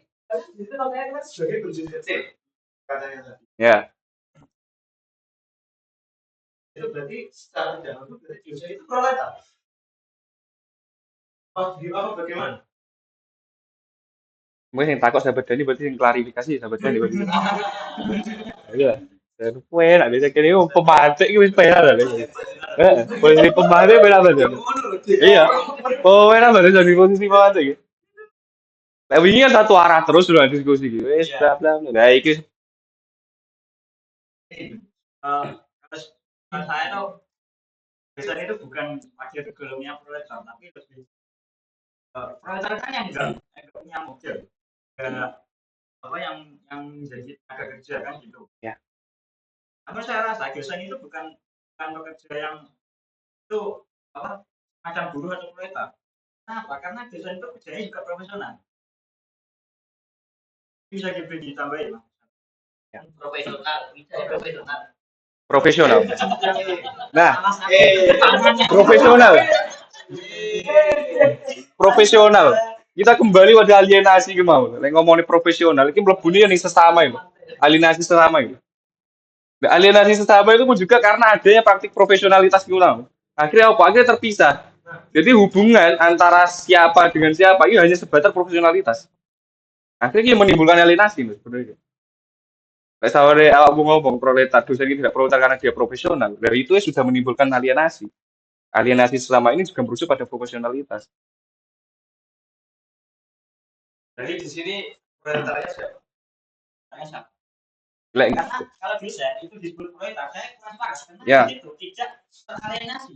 S2: itu namanya kan sebagai berjuang kecil katanya tadi.
S1: Ya,
S2: Itu berarti secara tidak langsung berarti jurusan itu proletar. Oh, di apa bagaimana?
S1: mungkin yang takut sahabat Dani berarti yang klarifikasi sahabat Dani berarti. Iya. Dan kue nak bisa kini pemancing itu pernah lah. Posisi pemancing pernah lah. Iya. Oh, pernah lah jadi posisi pemancing. Lah wingi kan satu arah terus udah diskusi gitu. Wes bla bla. Nah, iki
S3: Terus saya tuh biasanya itu bukan wakil tergolongnya proletar, tapi lebih proletar kan yang enggak punya mobil, enggak apa yang jadi tenaga kerja kan gitu.
S1: ya.
S3: Namun saya rasa dosen itu bukan pekerja yang itu apa macam buruh atau proletar. Kenapa? Karena dosen itu kerjanya juga profesional. Bisa ditambahin, Mas.
S2: Profesional, bisa profesional.
S1: Profesional. Nah, profesional. Profesional. Kita kembali pada alienasi ke mau. Nek ngomongin profesional, iki mlebune yang sesama itu. Alienasi sesama itu. Nah, alienasi sesama itu pun juga karena adanya praktik profesionalitas itu lah. Akhirnya apa? Akhirnya terpisah. Jadi hubungan antara siapa dengan siapa itu hanya sebatas profesionalitas. Akhirnya menimbulkan alienasi loh sebenarnya. Kayak saware awakmu ngomong proletar, dosen ini tidak proletar karena dia profesional. Dari itu ya sudah menimbulkan alienasi. Alienasi selama ini juga merujuk pada profesionalitas.
S3: Jadi di sini proletarnya siapa? Saya siapa?
S1: Lek,
S3: Karena kalau dosen itu disebut proletar, saya kurang pas karena
S1: Ya.
S3: itu tidak teralienasi.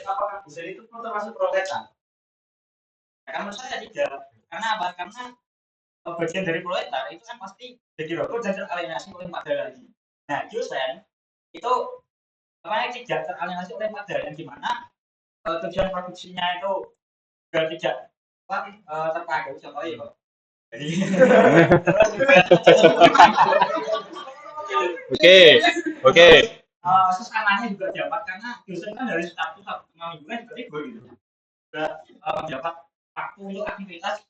S3: Apakah dosen itu pun termasuk proletar? Karena menurut saya tidak. Karena apa? Karena bagian dari proletar itu kan pasti jadi rokok dan teralienasi oleh pada lagi. Nah, dosen itu namanya tidak teralienasi oleh pada yang gimana tujuan produksinya itu juga tidak terpakai contohnya kok. Jadi
S1: Oke.
S3: sesamanya juga dapat karena dosen kan dari satu minggu kan juga libur gitu. Juga dapat waktu untuk aktivitas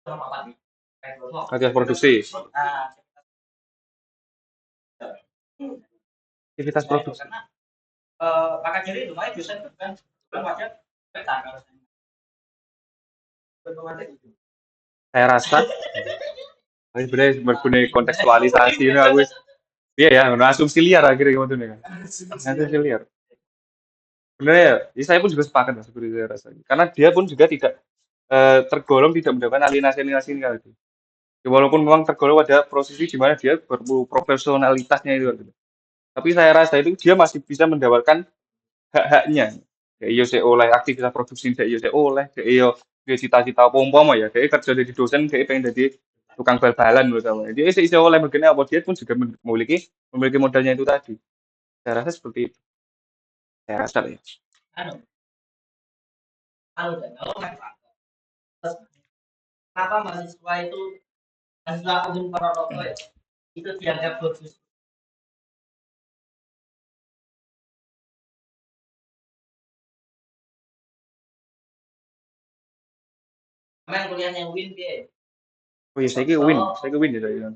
S3: selama pagi.
S1: Aktivitas produksi.
S3: Nah,
S1: Aktivitas produksi.
S3: karena maka jadi itu makanya dosen itu kan wajar kita kalau
S1: Saya rasa ini sebenarnya berguna kontekstualisasi ini aku. Iya ya, asumsi liar akhirnya gitu nih kan. Asumsi liar. Sebenarnya ya, saya pun juga sepakat mas seperti saya rasa. Karena dia pun juga tidak tergolong tidak mendapatkan alienasi ini kali itu. Ya, walaupun memang tergolong ada posisi di mana dia berprofesionalitasnya itu. Gitu. Tapi saya rasa itu dia masih bisa mendapatkan hak-haknya. Ya iya saya oleh aktivitas produksi dia iya saya oleh, dia cita-cita apa umpama ya, dia kerja jadi dosen, dia pengen jadi tukang bal-balan menurut saya. Dia saya oleh begini apa dia pun juga memiliki modalnya itu tadi. Saya rasa seperti itu. Saya rasa ya.
S2: Kalau kenapa mahasiswa itu mahasiswa umum para rokok ya, itu dianggap bagus. Memang kuliahnya Win dia.
S1: Oh iya, saya win ya saya.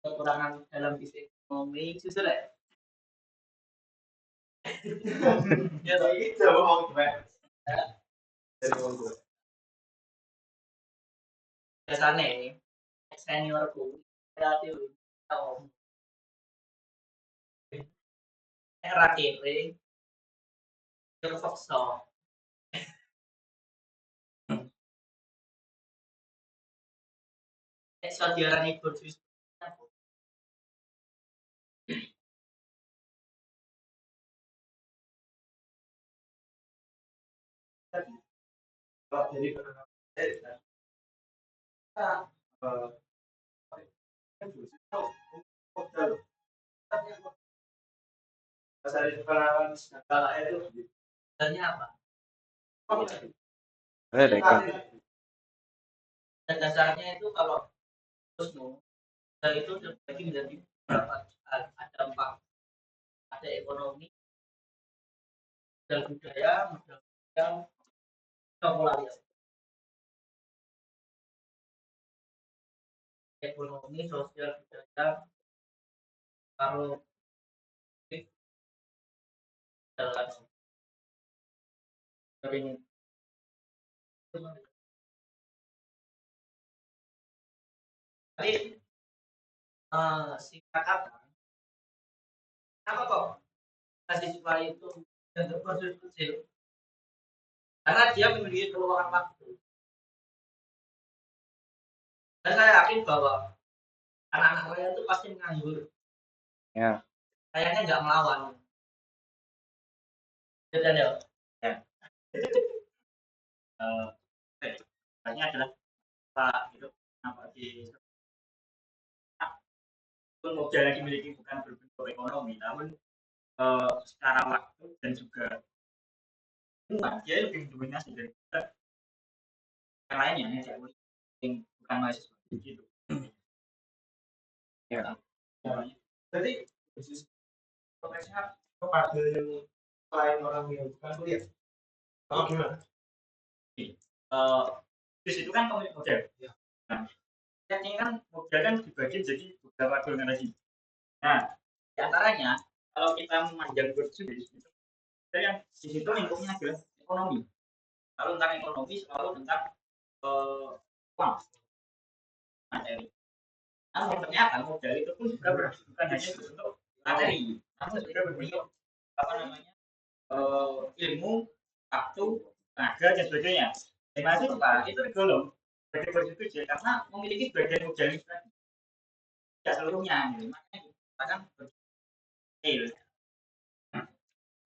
S2: Kekurangan dalam bisnis ekonomi justru ya. Ya itu mau gimana? Biasanya seniorku kreatif tahu era kiri terpaksa saudara ini berdua jadi apa? Dan dasarnya itu kalau terus dan itu terbagi menjadi beberapa ada empat, ada ekonomi, dan budaya, dan popularitas. Ekonomi, sosial, budaya, kalau dalam ini Tapi singkat kata, kenapa kok mahasiswa itu bentuk kursus kecil? Karena dia memiliki peluang waktu. Dan saya yakin bahwa anak-anak saya itu pasti nganggur.
S1: Ya.
S2: Kayaknya nggak melawan. Dan ya,
S3: Pertanyaannya adalah Pak itu apa di pun modal yang dimiliki bukan berbentuk ekonomi, namun secara waktu dan juga dia lebih mendominasi daripada yang lainnya yang bukan mahasiswa gitu.
S1: Ya.
S4: Jadi prosesnya kepada yang lain orang yang bukan kuliah. Kalau gimana?
S3: Di situ kan pemilik model. Nah, ini kan model kan dibagi jadi beberapa golongan lagi. Nah, di antaranya kalau kita memanjang berjudi itu yang di situ lingkupnya adalah ekonomi. Kalau tentang ekonomi selalu tentang uang materi. Namun ternyata modal itu pun juga bukan hanya berbentuk materi, namun juga berbentuk apa namanya ilmu, waktu, tenaga dan sebagainya. Dan mahasiswa itu tergolong sebagai berstudi karena memiliki bagian modal yang tidak seluruhnya, gitu. Makanya kita kan berstudi.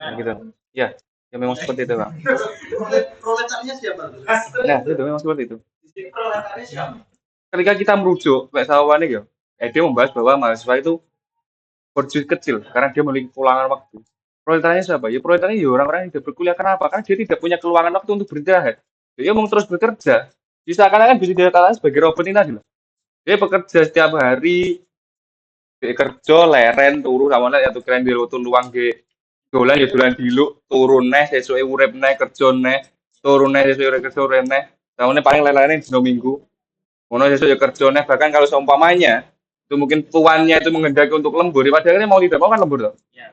S1: Nah, gitu. Ya, ya memang seperti itu, Bang.
S4: Proletarnya siapa?
S1: Nah, itu memang seperti itu.
S4: Proletarnya siapa?
S1: Ketika kita merujuk Pak Sawan ya, dia membahas bahwa mahasiswa itu berjuang kecil karena dia memiliki keluangan waktu. Proletarnya siapa? Ya proletarnya ya orang-orang yang tidak berkuliah. Kenapa? Karena dia tidak punya keluangan waktu untuk beristirahat. Dia mau terus bekerja. Bisa kan bisa dikatakan sebagai Robert ini tadi. Dia bekerja setiap hari, dia kerja leren turu sama lah atau keren di luang ke dolan ya dolan diluk turun neh sesuai urip neh kerja neh turun neh sesuai urip kerja urip neh. Tahunnya paling lelene dino minggu. Ngono sesuai kerja neh bahkan kalau seumpamanya itu mungkin tuannya itu menghendaki untuk lembur, ya padahal mau tidak mau kan lembur toh.
S3: Ya.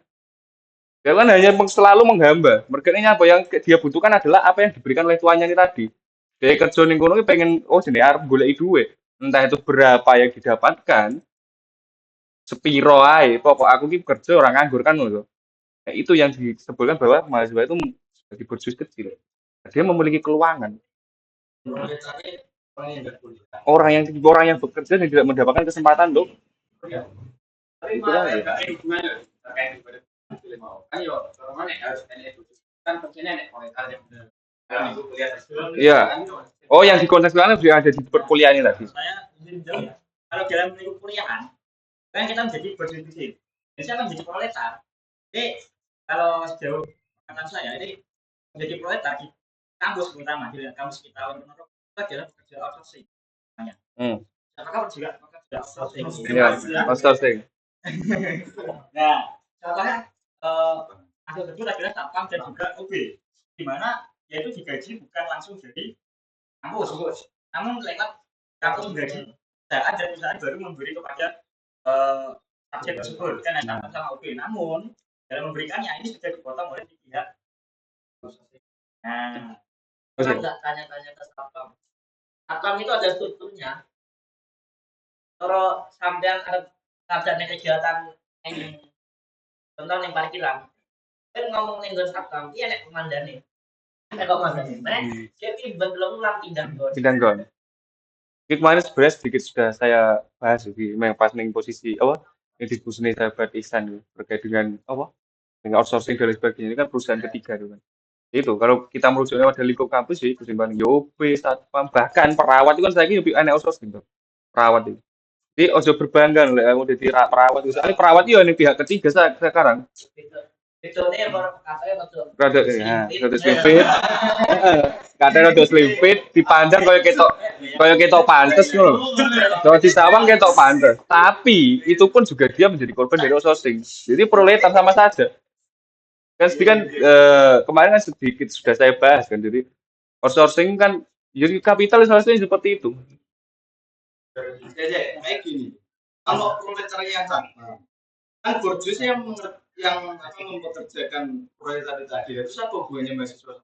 S1: Dia kan hanya selalu menghamba. Mereka apa yang dia butuhkan adalah apa yang diberikan oleh tuannya ini tadi. Dia kerja ning kono pengen jenenge arep goleki duit. Entah itu berapa yang didapatkan, sepiro ae, pokok aku ki kerja orang nganggur kan ngono. Nah, itu yang disebutkan bahwa mahasiswa itu sebagai berjus kecil. Dia memiliki keluangan.
S4: Proletarnya orang yang nggak kuliah.
S1: Orang yang bekerja dan tidak mendapatkan kesempatan loh.
S4: Tapi
S1: Itu kan ya.
S4: malah hubungannya terkait dengan kan yo orang harus itu kan fungsinya nek proletar yang kalau ibu kuliah
S1: Iya. Oh, yang dikontekskan sudah ada di perkuliahan ini tadi.
S3: Saya izin jauh ya. Kalau dalam lingkup kuliahan, kan kita menjadi berjuang. Dan saya menjadi proletar. Jadi kalau sejauh pengalaman saya ini menjadi proletar di kampus terutama di kampus kita untuk itu adalah pekerja outsourcing. Namanya. Apakah juga pekerja outsourcing?
S1: Iya, outsourcing.
S3: Nah, contohnya hasil tersebut adalah satpam dan juga OB, di mana yaitu digaji bukan langsung dari kampus, namun lewat kampus menggaji perusahaan dan perusahaan baru memberi kepada subjek tersebut kan ada sama OB. Namun dalam memberikannya ini sudah dipotong oleh pihak. Nah,
S2: kita nggak tanya-tanya ke satpam. Satpam itu ada strukturnya. Kalau sampean ada kegiatan yang contoh yang parkiran, kan ngomong nih gue satpam, dia nek komandane. Nek komandane, jadi belum ulang tindak
S1: gon. Ini kemarin sebenarnya sedikit sudah saya bahas memang pas ning posisi apa yang diskusi nih sahabat Ihsan terkait dengan apa dengan outsourcing dan sebagainya ini kan perusahaan ketiga itu kan. Itu kalau kita merujuknya pada lingkup kampus sih ketimbang YOP, satpam bahkan perawat itu kan saya lebih aneh outsourcing tuh. Perawat itu. Jadi ojo berbangga lah aku jadi perawat itu. Soalnya perawat itu ini pihak ketiga sekarang.
S2: Itu nih katanya
S1: Rada selimpit. Katanya rada selimpit dipandang kaya ketok pantes ngono. Kalau di Sawang ketok pantes. Tapi itu pun juga dia menjadi korban dari outsourcing. Jadi proletar sama saja. Kan sedikit kemarin kan sedikit sudah saya bahas kan. Jadi outsourcing kan jadi kapitalis harusnya seperti itu.
S4: Kayak gini. Kalau proletarnya yang sama, kan borjuis yang mempekerjakan proletar tadi itu apa hubungannya mahasiswa?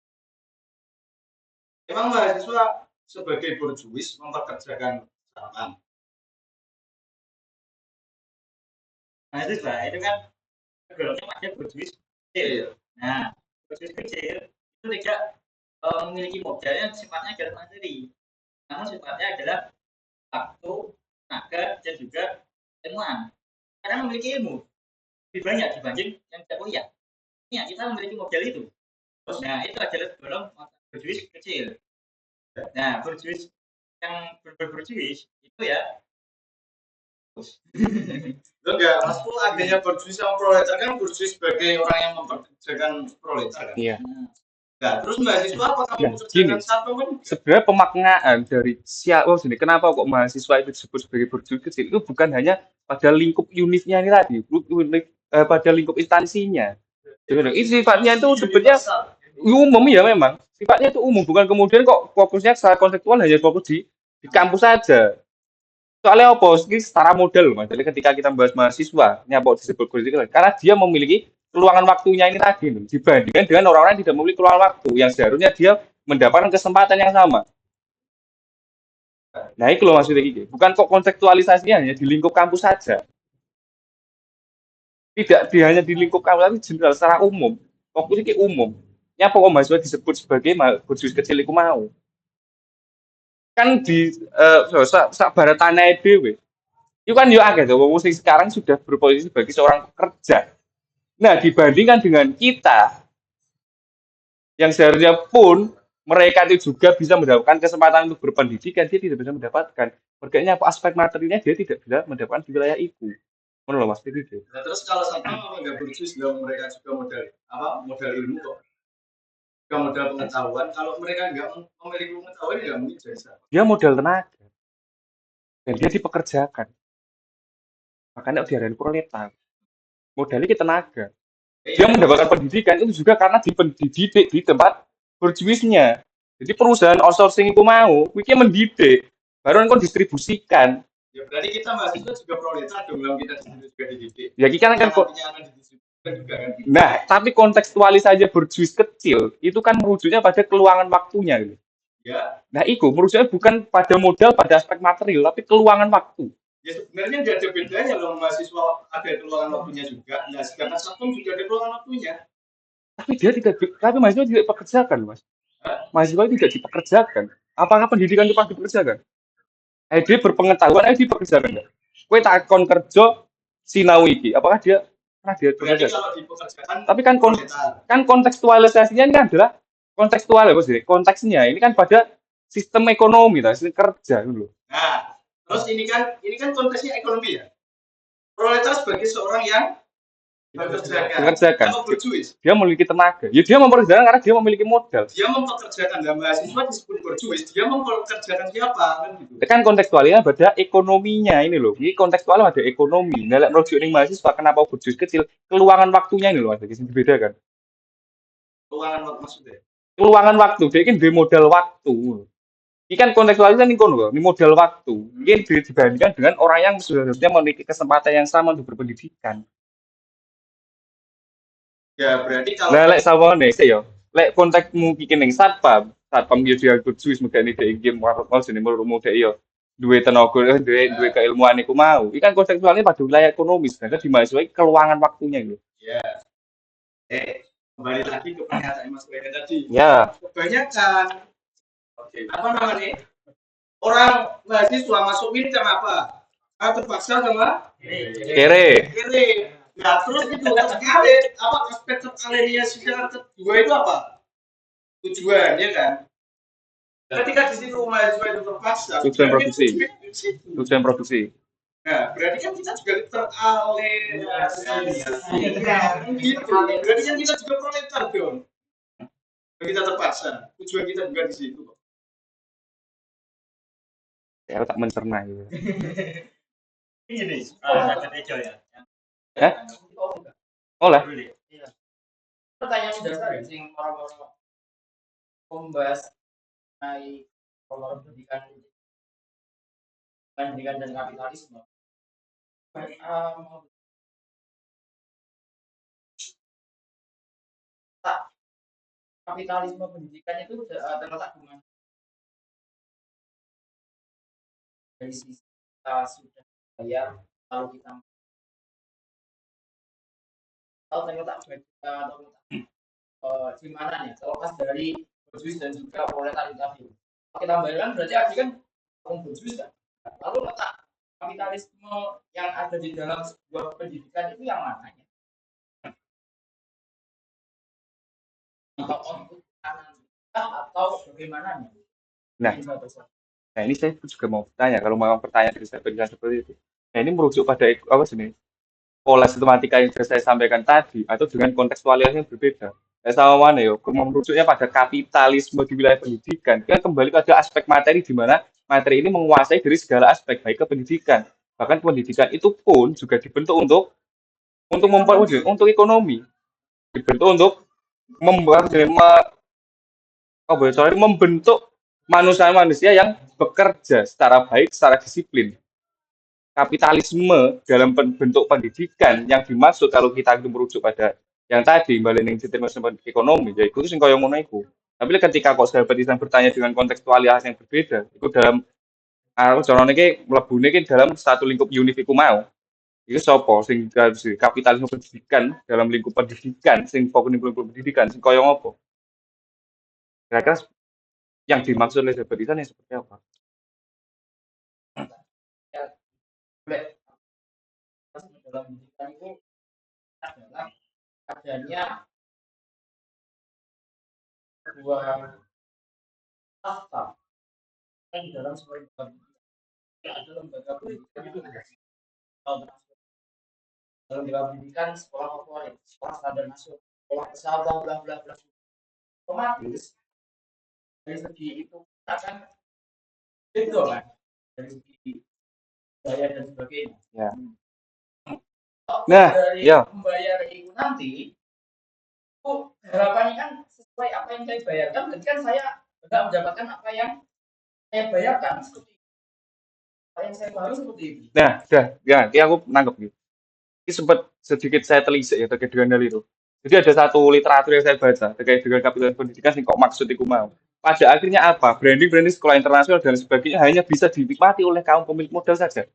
S4: Emang mahasiswa sebagai borjuis mempekerjakan satpam.
S3: Nah itu lah, itu kan golongannya pada berjuis kecil.
S1: Iya.
S3: Nah, berjuis kecil itu tidak memiliki modal yang sifatnya adalah materi, namun sifatnya adalah waktu, tenaga, dan juga ilmuwan. Karena memiliki ilmu lebih banyak dibanding yang tidak kuliah. Ya, kita memiliki modal itu. Nah, itu adalah golong berjuis kecil. Nah, berjuis yang berjuis itu ya.
S4: Lo enggak, maksudku adanya berjuis sama proletar kan berjuis sebagai orang yang mempekerjakan proletar kan?
S1: Iya.
S4: Nah, terus mahasiswa apa kamu
S1: Nah,
S4: mempekerjakan
S1: gini.
S4: satpam kan?
S1: Sebenarnya pemaknaan dari siapa sini, kenapa kok mahasiswa itu disebut sebagai berjuis kecil itu bukan hanya pada lingkup unitnya ini tadi, pada lingkup instansinya. Jadi, itu sifatnya itu sebenarnya umum ya memang. Sifatnya itu umum, bukan kemudian kok fokusnya secara konseptual hanya fokus di kampus saja. Soalnya apa? Ini setara model, Mas. Jadi ketika kita membahas mahasiswa, ini apa disebut berjuis kecil? Karena dia memiliki peluangan waktunya ini tadi, loh. Dibandingkan dengan orang-orang yang tidak memiliki peluangan waktu, yang seharusnya dia mendapatkan kesempatan yang sama. Nah, itu loh maksudnya gitu. Bukan kok kontekstualisasinya hanya di lingkup kampus saja. Tidak hanya di lingkup kampus, tapi general secara umum. Fokusnya ke umum. Nyapa kok mahasiswa disebut sebagai berjuis kecil itu mau. Kan di sak baratane dhewe. Itu kan yo akeh to wong sing sekarang sudah berposisi sebagai seorang pekerja. Nah, dibandingkan dengan kita yang seharusnya pun mereka itu juga bisa mendapatkan kesempatan untuk berpendidikan, dia tidak bisa mendapatkan. Makanya apa aspek materinya dia tidak bisa mendapatkan di wilayah itu. Mana loh mas itu?
S4: Nah, terus kalau satpam apa enggak berjuis dong, mereka juga modal apa modal ilmu kok, juga modal pengetahuan. Kalau mereka enggak memiliki pengetahuan enggak mungkin jadi satpam.
S1: Dia modal tenaga dan dia dipekerjakan. Makanya diarahin proletar. Modalnya ke tenaga. Dia mendapatkan pendidikan itu juga karena dididik di tempat berjuisnya. Jadi perusahaan outsourcing itu mau, wiki mendidik, baru kan distribusikan.
S4: Ya berarti kita mahasiswa juga proletar dong, kalau kita juga dididik.
S1: Ya kita kan
S4: Nantinya akan didistribusikan juga kan.
S1: nah, tapi kontekstualis saja berjuis kecil itu kan merujuknya pada keluangan waktunya gitu.
S4: Ya,
S1: Nah, itu merujuknya bukan pada modal pada aspek material, tapi keluangan waktu.
S4: ya sebenarnya nggak ada bedanya loh, mahasiswa ada keluangan waktunya juga. Nah, sedangkan satpam juga ada keluangan waktunya.
S1: Tapi mahasiswa tidak dipekerjakan, Mas. Mahasiswa tidak dipekerjakan. Apakah pendidikan itu pasti dipekerjakan? Dia berpengetahuan, dipekerjakan nggak? Kue takon kerja sinau iki, apakah dia pernah dia
S4: Berarti
S1: bekerja?
S4: kalau dipekerjakan
S1: Tapi kan
S4: proletar.
S1: kan kontekstualisasinya ini adalah kontekstual ya, Bos. Konteksnya ini kan pada sistem ekonomi, sistem kerja dulu.
S4: Nah, terus ini kan konteksnya ekonomi ya. Proletar sebagai seorang yang
S1: Bekerjakan.
S4: Kalau berjuis,
S1: Dia memiliki tenaga. Ya dia mempekerjakan karena dia memiliki modal.
S4: dia mempekerjakan, dan mahasiswa disebut berjuis, dia mempekerjakan siapa kan gitu.
S1: Kan kontekstualnya pada ekonominya ini loh. Ini kontekstualnya ada ekonomi. Nah, lek merujuk ning mahasiswa kenapa berjuis kecil? Keluangan waktunya ini loh, Mas. Ini dibedakan.
S4: Keuangan maksudnya.
S1: Keluangan waktu, dia kan di modal waktu. Ini kan kontekstualisasi nih kono, ini modal waktu. Ini dibandingkan dengan orang yang seharusnya memiliki kesempatan yang sama untuk berpendidikan.
S4: Ya berarti kalau
S1: Lah lek sawane sih yo. Lek konteksmu iki ning satpam yo dia berjuis megane dhek iki mau jenenge melurumu dhek yo duwe tenaga, duwe keilmuan iku mau. Iki kan kontekstualnya pada wilayah ekonomis, sedangkan di mahasiswa iki keluangan waktunya gitu.
S4: ya kembali lagi ke pernyataan Mas Weda tadi.
S1: Ya.
S4: Kebanyakan apa namanya? Orang mahasiswa masuk militer apa? Terpaksa sama
S1: Kere.
S4: Nah, terus itu terkait apa aspek terkalinya secara kedua itu apa? Tujuan ya kan? Ketika di situ mahasiswa itu terpaksa.
S1: Tujuan produksi. Tujuan produksi.
S4: Nah, berarti kan kita juga teralienasi. Gitu. Berarti kan kita juga proletar dong. Kita terpaksa. Tujuan kita juga di situ.
S1: Ya tak mencerna gitu.
S3: Ini nih, ada Tejo ya.
S1: Oleh.
S2: Pertanyaan dasar sing orang-orang membahas mengenai pendidikan dan kapitalisme. Kapitalisme pendidikan itu terletak di mana? Dari sisi kita sudah bayar, lalu kita atau terletak atau di mana nih terlepas dari berjuis dan juga proletar tadi. Kita bayangkan berarti Adi kan berjuis kan. Lalu letak kapitalisme yang ada di dalam sebuah pendidikan itu yang mana? Atau output kanan atau bagaimana?
S1: Nah, nah ini saya juga mau bertanya, kalau mau pertanyaan dari saya berikan seperti itu. Nah ini merujuk pada apa sih? Pola sistematika yang sudah saya sampaikan tadi atau dengan kontekstualitas yang berbeda. Saya sama mana ya, merujuknya pada kapitalisme di wilayah pendidikan. Kita kembali pada aspek materi di mana materi ini menguasai dari segala aspek baik ke pendidikan. Bahkan pendidikan itu pun juga dibentuk untuk mempermudah untuk ekonomi, dibentuk untuk membuat membentuk manusia-manusia yang bekerja secara baik, secara disiplin. Kapitalisme dalam bentuk pendidikan yang dimaksud kalau kita itu merujuk pada yang tadi balik ning determinisme ekonomi, ya itu sing kaya ngono iku. Tapi ketika kok sahabat Isan bertanya dengan kontekstualitas yang berbeda, itu dalam aku carane iki mlebune iki dalam satu lingkup unit iku mau. Iku sapa sing kapitalisme pendidikan dalam lingkup pendidikan sing fokus ning lingkup pendidikan sing kaya ngopo? Kira-kira yang dimaksud oleh sahabat Isan yang seperti apa?
S2: Dalam pendidikan itu adalah adanya sebuah kasta yang dalam sebuah ada lembaga pendidikan itu dalam lembaga pendidikan sekolah favorit, sekolah standar nasional, sekolah kesehatan, bla bla bla. Otomatis dari segi itu akan itu kan dari segi biaya dan sebagainya.
S1: Ya.
S2: Output
S1: Nah,
S2: dari
S1: ya.
S2: membayar itu nanti itu harapannya kan sesuai apa yang saya bayarkan, berarti kan saya tidak mendapatkan apa yang saya bayarkan seperti apa yang saya bayar seperti itu.
S1: Nah, ya, ini aku nangkep gitu. Ini sempat sedikit saya telisik ya terkait dengan hal itu. Jadi ada satu literatur yang saya baca terkait dengan kapitalisme pendidikan sih kok maksud itu mau. Pada akhirnya apa? Branding sekolah internasional dan sebagainya hanya bisa dinikmati oleh kaum pemilik modal saja.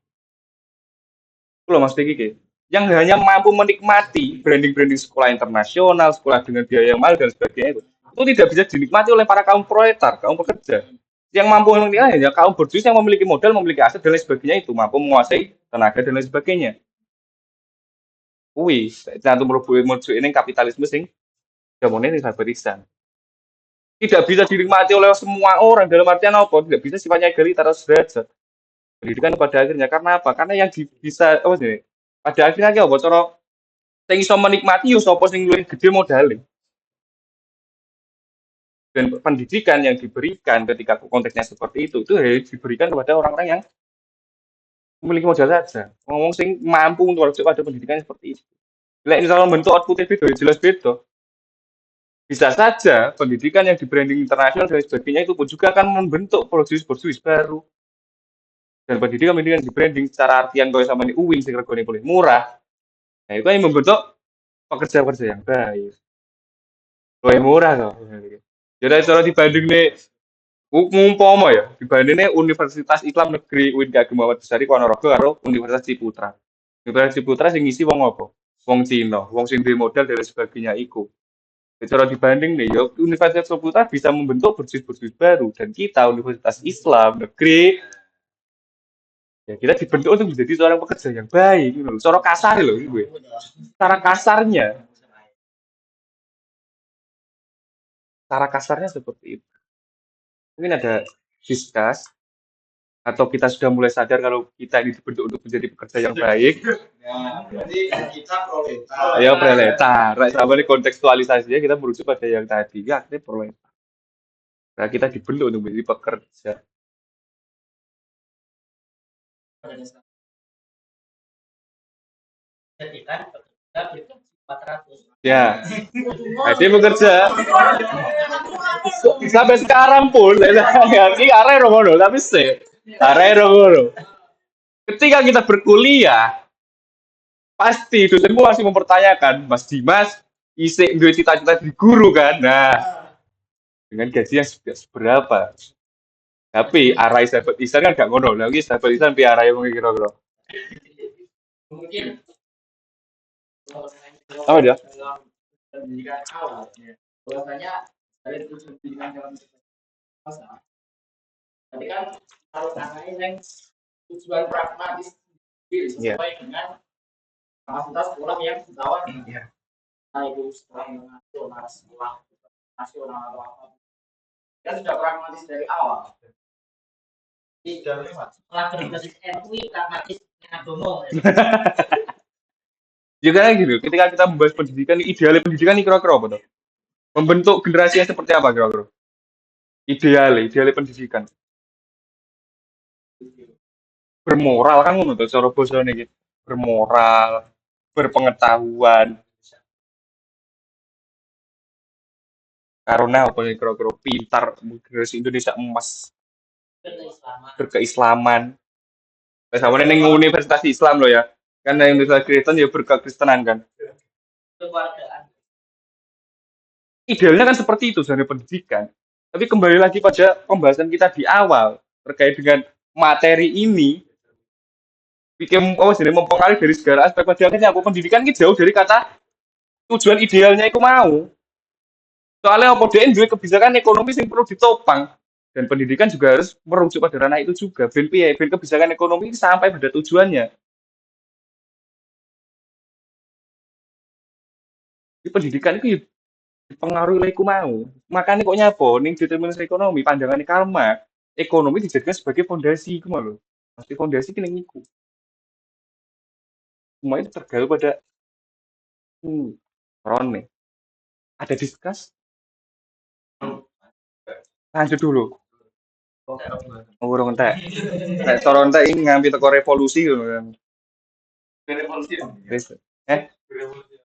S1: Itu loh Mas Diki. Yang hanya mampu menikmati branding sekolah internasional, sekolah dengan biaya yang mahal dan sebagainya itu tidak bisa dinikmati oleh para kaum proletar, kaum pekerja. Yang mampu menikmati hanya kaum berjuis yang memiliki modal, memiliki aset dan lain sebagainya itu mampu menguasai tenaga dan lain sebagainya. Kuwi, jangan merujuk ini kapitalisme sing jamane ning sabarisan. Tidak bisa dinikmati oleh semua orang dalam artian apa? Tidak bisa sifatnya egaliter atau sederajat. Pendidikan pada akhirnya karena apa? Karena yang bisa apa sih? Pada akhirnya ki apa cara sing iso menikmati yo sapa sing luwih gede modalnya. Dan pendidikan yang diberikan ketika konteksnya seperti itu diberikan kepada orang-orang yang memiliki modal saja. Ngomong sing mampu untuk pada pendidikan seperti itu. Lek misalnya bentuk output beda jelas beda. Bisa saja pendidikan yang di branding internasional dan sebagainya itu pun juga akan membentuk produs baru. Dan pendidikan yang di branding secara artian kalau sama ini UIN sing regane paling murah. Nah, itu yang membentuk pekerja-pekerja yang baik. Lebih murah kok. Jadi cara dibanding nih umpama ya, dibandingnya Universitas Islam Negeri UIN Ki Ageng Muhammad Besari Ponorogo karo Universitas Ciputra. Universitas Ciputra sing ngisi wong apa? Wong Cina, wong sing duwe modal dan sebagainya iku. Cara dibanding nih, ya Universitas Ciputra bisa membentuk berjuis baru dan kita Universitas Islam Negeri ya kita dibentuk untuk menjadi seorang pekerja yang baik, gitu loh. Cara kasar loh, gue. Cara kasarnya seperti itu. Mungkin ada diskus atau kita sudah mulai sadar kalau kita ini dibentuk untuk menjadi pekerja yang baik.
S4: Ya, jadi kita proletar.
S1: Ya proletar. Sama ini kontekstualisasinya kita merujuk pada yang tadi. Ya, ini proletar. Nah, kita dibentuk untuk menjadi pekerja.
S2: Jadi kan pekerja itu 400.
S1: Ya, dia bekerja sampai sekarang pun. Ini arah romono, tapi arah romono. Ketika kita berkuliah, pasti dosenmu masih mempertanyakan, Mas Dimas, isi dua cita-cita di guru kan? Nah, dengan gaji yang seberapa? Tapi arah sahabat Isan kan gak ngono. Lagi sahabat Isan pi arah yang kira-kira.
S2: Mungkin
S1: Apa dia?
S3: dalam pendidikan awal ya. Bahwasanya dari tujuan pendidikan dalam masa tapi kan kalau anaknya yang tujuan pragmatis
S1: Iya.
S3: sesuai dengan kapasitas sekolah yang ditawarkan.
S1: Iya.
S3: Nah itu sekolah yang nasional atau apa kan sudah pragmatis dari awal. Tidak lewat.
S2: Setelah berbasis NUI pragmatis agama.
S1: Juga kan gitu. Ketika kita membahas pendidikan, idealnya pendidikan ini kira-kira apa tuh? Membentuk generasi yang seperti apa kira-kira? Idealnya pendidikan. Bermoral kan ngono tuh cara bosone iki. Bermoral, berpengetahuan. Karena apa nih kira-kira pintar generasi Indonesia emas,
S2: Keislaman.
S1: berkeislaman. Wes awalnya ning universitas Islam loh ya. Kan yang Universitas Kristen ya berkekristenan kan.
S2: Kekeluargaan.
S1: Idealnya kan seperti itu sebenarnya pendidikan. Tapi kembali lagi pada pembahasan kita di awal terkait dengan materi ini, bikin apa sih mempengaruhi dari segala aspek. Pada akhirnya aku pendidikan ini jauh dari kata tujuan idealnya itu mau. Soalnya apa dia duwe kebijakan ekonomi yang perlu ditopang dan pendidikan juga harus merujuk pada ranah itu juga. Ben piye ben kebijakan ekonomi ini sampai pada tujuannya. Di pendidikan itu ya dipengaruhi oleh iku mau. Makanya kok nyapo ning determinasi ekonomi pandangannya Karl Marx, ekonomi dijadikan sebagai fondasi iku mau lho. Pasti fondasi ki ning iku. Semua itu tergawe pada Rone. Ada diskus? Lanjut dulu. Oh, urung entek. Nek cara entek iki ngambil teko revolusi ngono kan.
S4: Revolusi.
S1: Wis.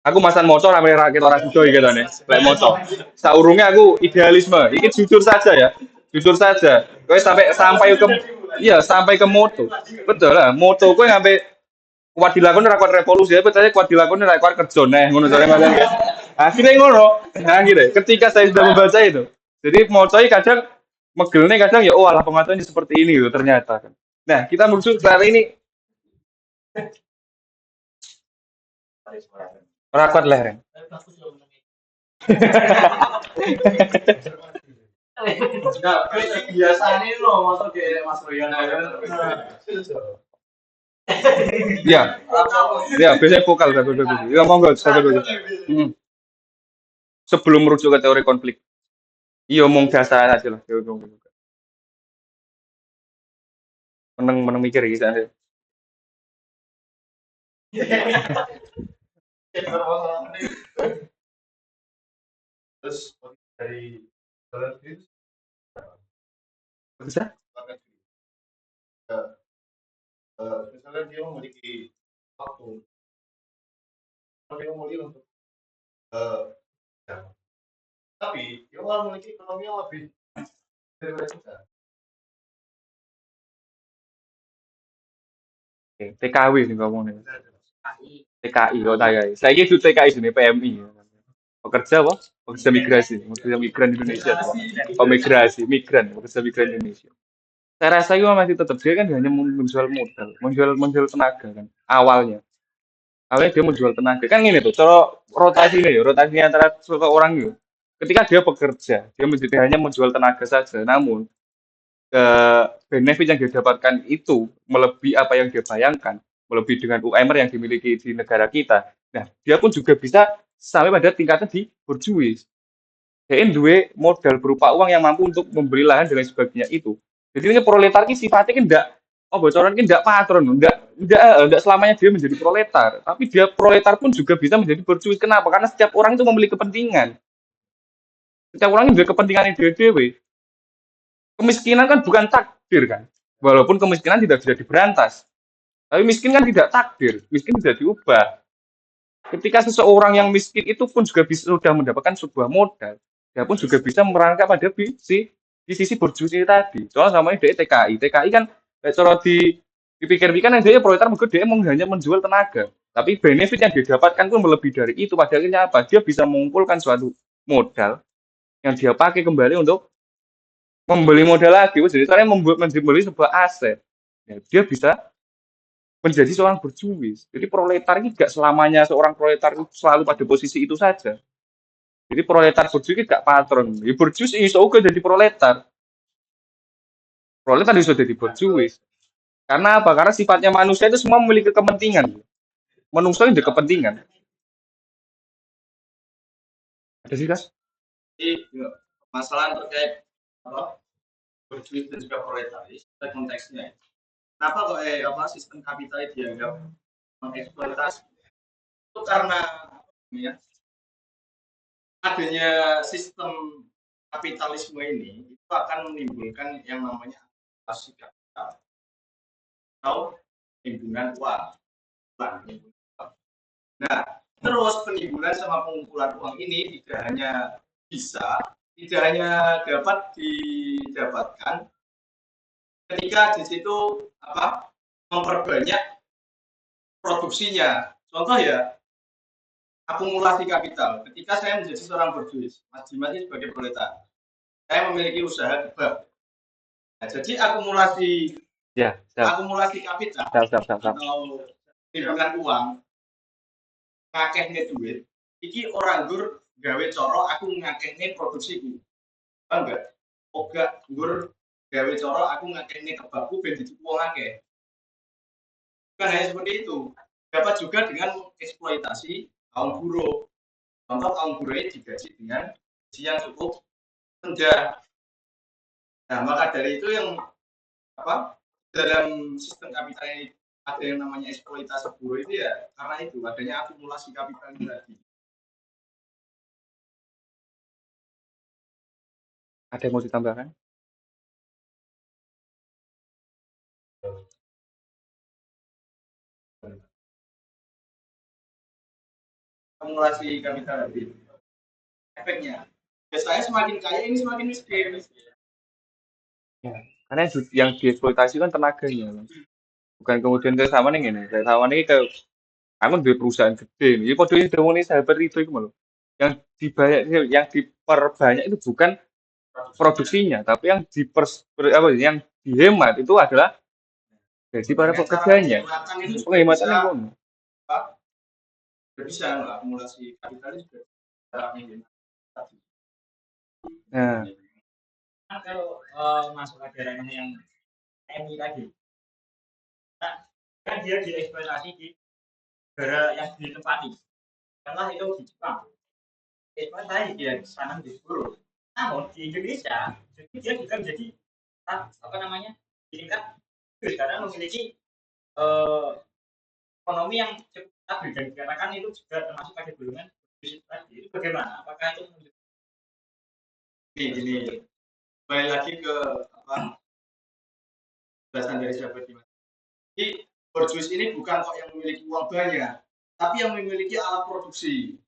S1: Aku masan moco namanya rakyat orang sida iki katane. Lek moco. Saurunge aku idealisme. Iki jujur saja ya. Jujur saja. Kowe sampai ke iya, sampai ke moto. Betul lah. Moto kowe sampai kuat dilakoni ra kuat revolusi, tapi saya kuat dilakoni ra kuat kerja neh ngono jare Mas. Akhirnya ngono. Nah, gitu. Ketika saya sudah membaca itu. Jadi moco iki kadang megelnya kadang ya oh alah pengetahuannya seperti ini loh ternyata kan. Nah, kita menuju saat ini ora kuat lah Ren.
S2: Bagus loh menurut.
S4: Enggak, biasanya lo masuk ke Mas Royan.
S1: Iya, ya biasanya vokal satu dulu. Ya monggo satu dulu. Sebelum merujuk ke teori konflik. Iya omong dasar aja lah. Ya, omong. Meneng mikir iki saya.
S4: Terus dari itu
S1: Bisa?
S4: misalnya dia memiliki waktu, kalau dia memiliki untuk ya. Tapi dia memiliki ekonomi yang lebih daripada kita.
S1: Oke, TKW sih ngomongnya. TKI, oh TKI. Saya itu TKI sini PMI. Pekerja apa? Pekerja migrasi, pekerja migran Indonesia. Migrasi, pekerja migran Indonesia. Saya rasa itu masih tetap dia kan hanya menjual modal, menjual tenaga kan awalnya. Awalnya dia menjual tenaga kan gini tuh, cara rotasi antara seseorang itu. Ketika dia bekerja, dia hanya menjual tenaga saja, namun benefit yang dia dapatkan itu melebihi apa yang dia bayangkan, melebihi dengan UMR yang dimiliki di negara kita. Nah, dia pun juga bisa sampai pada tingkatan di borjuis. Dia duwe modal berupa uang yang mampu untuk membeli lahan dan lain sebagainya itu. Jadi ini proletar ini sifatnya kan enggak bocoran kan enggak patron, enggak selamanya dia menjadi proletar, tapi dia proletar pun juga bisa menjadi borjuis. Kenapa? Karena setiap orang itu memiliki kepentingan. Setiap orang itu kepentingan dewe-dewe. Kemiskinan kan bukan takdir kan. Walaupun kemiskinan tidak bisa diberantas. Tapi miskin kan tidak takdir, miskin bisa diubah. Ketika seseorang yang miskin itu pun juga bisa sudah mendapatkan sebuah modal, dia pun juga bisa merangkak pada di sisi borjuisi tadi. Soalnya sama dia TKI kan cara dipikir-pikir kan dia proletar mungkin dia hanya menjual tenaga. Tapi benefit yang dia dapatkan pun melebihi dari itu. Pada akhirnya apa? Dia bisa mengumpulkan suatu modal yang dia pakai kembali untuk membeli modal lagi. Jadi caranya membeli sebuah aset. Ya, dia bisa menjadi seorang berjuis. Jadi proletar ini gak selamanya seorang proletar itu selalu pada posisi itu saja. Jadi proletar berjuis ini gak patron. Ya berjuis iso uga jadi proletar. Proletar iso jadi berjuis. Karena apa? Karena sifatnya manusia itu semua memiliki kepentingan. Manusia itu ada kepentingan. Ada sih, Kas?
S4: Jadi masalah terkait apa berjuis dan juga proletaris pada konteksnya. Kenapa kok sistem kapital dianggap mengeksploitasi? Itu karena ya, adanya sistem kapitalisme ini itu akan menimbulkan yang namanya akumulasi kapital atau penimbunan uang. Nah, terus penimbunan sama pengumpulan uang ini tidak hanya dapat didapatkan ketika di situ memperbanyak produksinya. Contoh ya, akumulasi kapital. Ketika saya menjadi seorang berjuis, Mas Dimas ini sebagai proletar, saya memiliki usaha kebab. Nah, jadi akumulasi kapital atau penimbunan uang, ngakehne duit, iki orang gur gawe coro aku ngakehne produksiku. Paham enggak? Oga gur gawe coro aku ngakehne kebabku ben dituku wong akeh. Bukan hanya seperti itu. Dapat juga dengan eksploitasi kaum buruh. Contoh kaum buruh ini digaji dengan gaji yang cukup rendah. Nah, maka dari itu yang dalam sistem kapital ini ada yang namanya eksploitasi buruh itu ya karena itu adanya akumulasi kapital ini tadi.
S1: Ada yang mau ditambahkan?
S4: Akumulasi kapital tadi. Efeknya, biasanya semakin kaya ini semakin miskin.
S1: Ya. Karena yang dieksploitasi kan tenaganya, Mas. Bukan kemudian kayak sama nih ini. Kayak sama nih kayak kamu di perusahaan gede. Jadi pada ini demoni sahabat itu malu. Yang diperbanyak itu bukan produksinya, tapi yang yang dihemat itu adalah gaji para pekerjanya. Penghematan yang pun.
S4: Bisa akumulasi kapital juga
S1: Nah,
S3: Nah, kalau masuk ke daerah yang MI tadi, nah, kan dia dieksploitasi di negara yang ditempati. Karena itu di Jepang, eksploitasi dia di sana di seluruh. Namun di Indonesia, jadi dia juga menjadi tingkat karena memiliki ekonomi yang cukup stabil dan dikatakan itu juga termasuk pada golongan bisnis tadi. Itu bagaimana? Apakah itu
S4: ini kembali lagi ke penjelasan dari sahabat Dimas. Jadi berjuis ini bukan kok yang memiliki uang banyak, tapi yang memiliki alat produksi.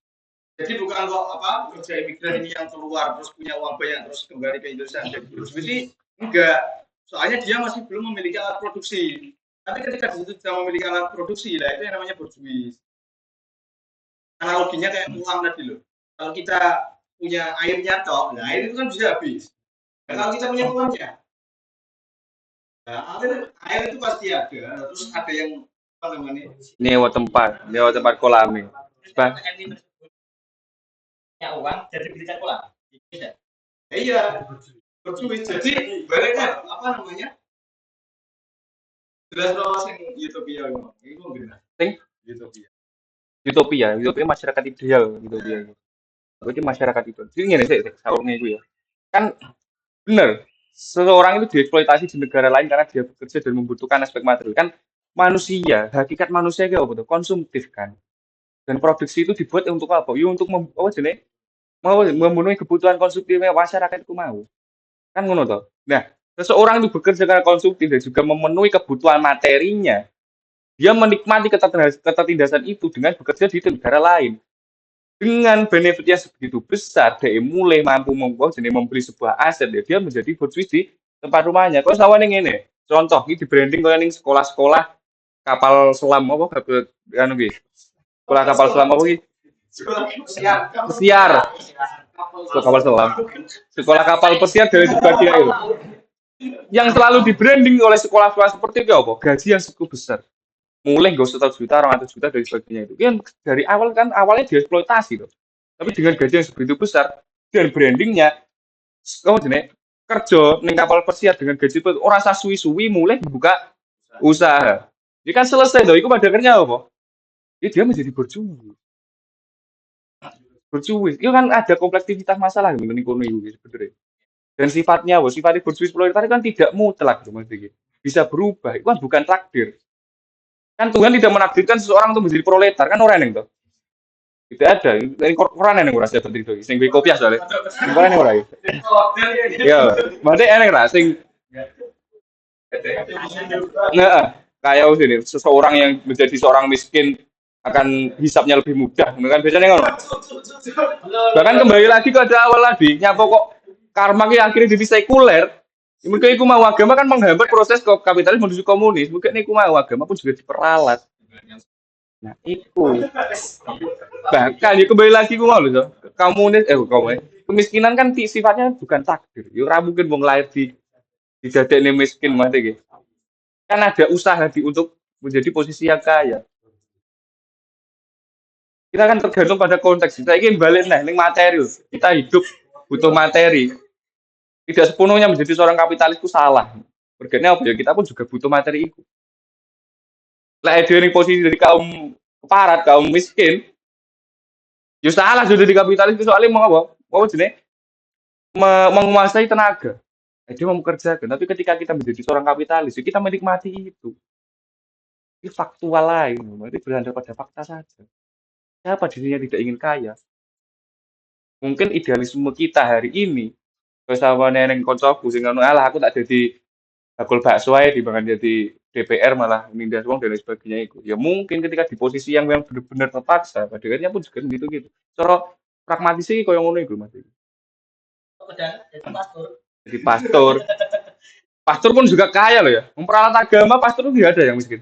S4: Jadi bukan kok pekerja imigran ini yang keluar terus punya uang banyak terus kembali ke Indonesia jadi berjuis ini enggak. Soalnya dia masih belum memiliki alat produksi. Tapi ketika di situ sudah memiliki alat produksi, lah itu yang namanya berjuis. Analoginya kayak uang tadi loh. Kalau kita punya airnya toh, nah air itu kan bisa habis. Nah, kalau kita punya uangnya, nah, air itu pasti ada. Terus ada yang
S1: nyewa tempat kolam.
S3: punya uang jadi belikan kolam.
S4: Iya, berjuis. Jadi barangnya jelas loh yang utopia ini benar.
S1: Utopia masyarakat ideal utopia. Berarti masyarakat itu. Jadi ngene sih saurnya itu ya. Kan benar. Seseorang itu dieksploitasi di negara lain karena dia bekerja dan membutuhkan aspek material. Kan manusia, hakikat manusia kayak apa tuh? Konsumtif kan. Dan produksi itu dibuat untuk apa? Ya untuk memenuhi kebutuhan konsumtifnya masyarakat itu mau. Kan ngono toh. Nah, seseorang itu bekerja karena konsumtif dan juga memenuhi kebutuhan materinya. Dia menikmati ketertindasan itu dengan bekerja di negara lain. Dengan benefitnya sebegitu besar, dia mulai mampu membeli sebuah aset, dia menjadi berjuis di tempat rumahnya. Kalau sama nih ini, contoh ini di branding kalau nih sekolah-sekolah kapal selam apa sekolah kapal selam apa gitu? Pesiar. Sekolah kapal selam. Sekolah kapal pesiar dari sebagian itu. Yang selalu di branding oleh sekolah-sekolah seperti itu apa? Gaji yang cukup besar. mulai nggak 1 juta, 200 juta dari sebagainya itu. Kan dari awal kan awalnya dieksploitasi tuh. Tapi dengan gaji yang sebegitu besar dan brandingnya, oh jenis kerja ning kapal pesiar dengan gaji itu orang suwi-suwi mulai buka usaha. Ini kan selesai loh, itu pada akhirnya apa? Ya dia menjadi berjuang. Bercuwis, itu kan ada kompleksitas masalah gitu ning kono iku sebenarnya. Dan sifatnya, sifatnya bercuwis proletariat kan tidak mutlak gitu Mas Diki. Bisa berubah, itu kan bukan takdir. Kan Tuhan tidak menakdirkan seseorang untuk menjadi proletar, kan orang yang tuh. Tidak ada, ini orang yang ora seperti itu. Sing gue kopiah soalnya. Orang yang ora ya. Ya, maksudnya enak lah sing nah, kayak ini seseorang yang menjadi seorang miskin akan hisapnya lebih mudah, kan biasanya ngono. Bahkan kembali lagi ke ada awal lagi, nyapa kok karma ki akhirnya jadi sekuler. Mungkin iku mau agama kan menghambat proses kapitalis menuju komunis. Mungkin iku mau agama pun juga diperalat. Nah, itu. Bahkan ya kembali lagi ku mau lho, komunis kemiskinan kan sifatnya bukan takdir. Ya ora mungkin wong lahir di dadekne miskin mah iki. Kan ada usaha untuk menjadi posisi yang kaya. Kita kan tergantung pada konteks. Kita ingin balik nih materi. Kita hidup butuh materi. Tidak sepenuhnya menjadi seorang kapitalis itu salah. Berarti apa ya? Kita pun juga butuh materi itu. Lah ada yang posisi dari kaum keparat, kaum miskin. Ya salah sudah di kapitalis itu soalnya mau apa? Mau jenis menguasai tenaga. Dia mau mengerjakan. Tapi ketika kita menjadi seorang kapitalis, ya kita menikmati itu. Ini faktual lain. Berarti berada pada fakta saja. Siapa dirinya tidak ingin kaya? Mungkin idealisme kita hari ini, bersama neneng koncoku sing ngono, alah aku tak jadi bakul bakso ae dibanding jadi DPR malah nindas wong dan lain sebagainya itu. Ya mungkin ketika di posisi yang benar-benar terpaksa, pada akhirnya pun juga gitu-gitu. Cara pragmatis sih koyo ngono iku Mas.
S2: Udah jadi pastor.
S1: Jadi pastor. Pastor pun juga kaya loh ya. Memperalat agama pastor itu tidak ada yang miskin.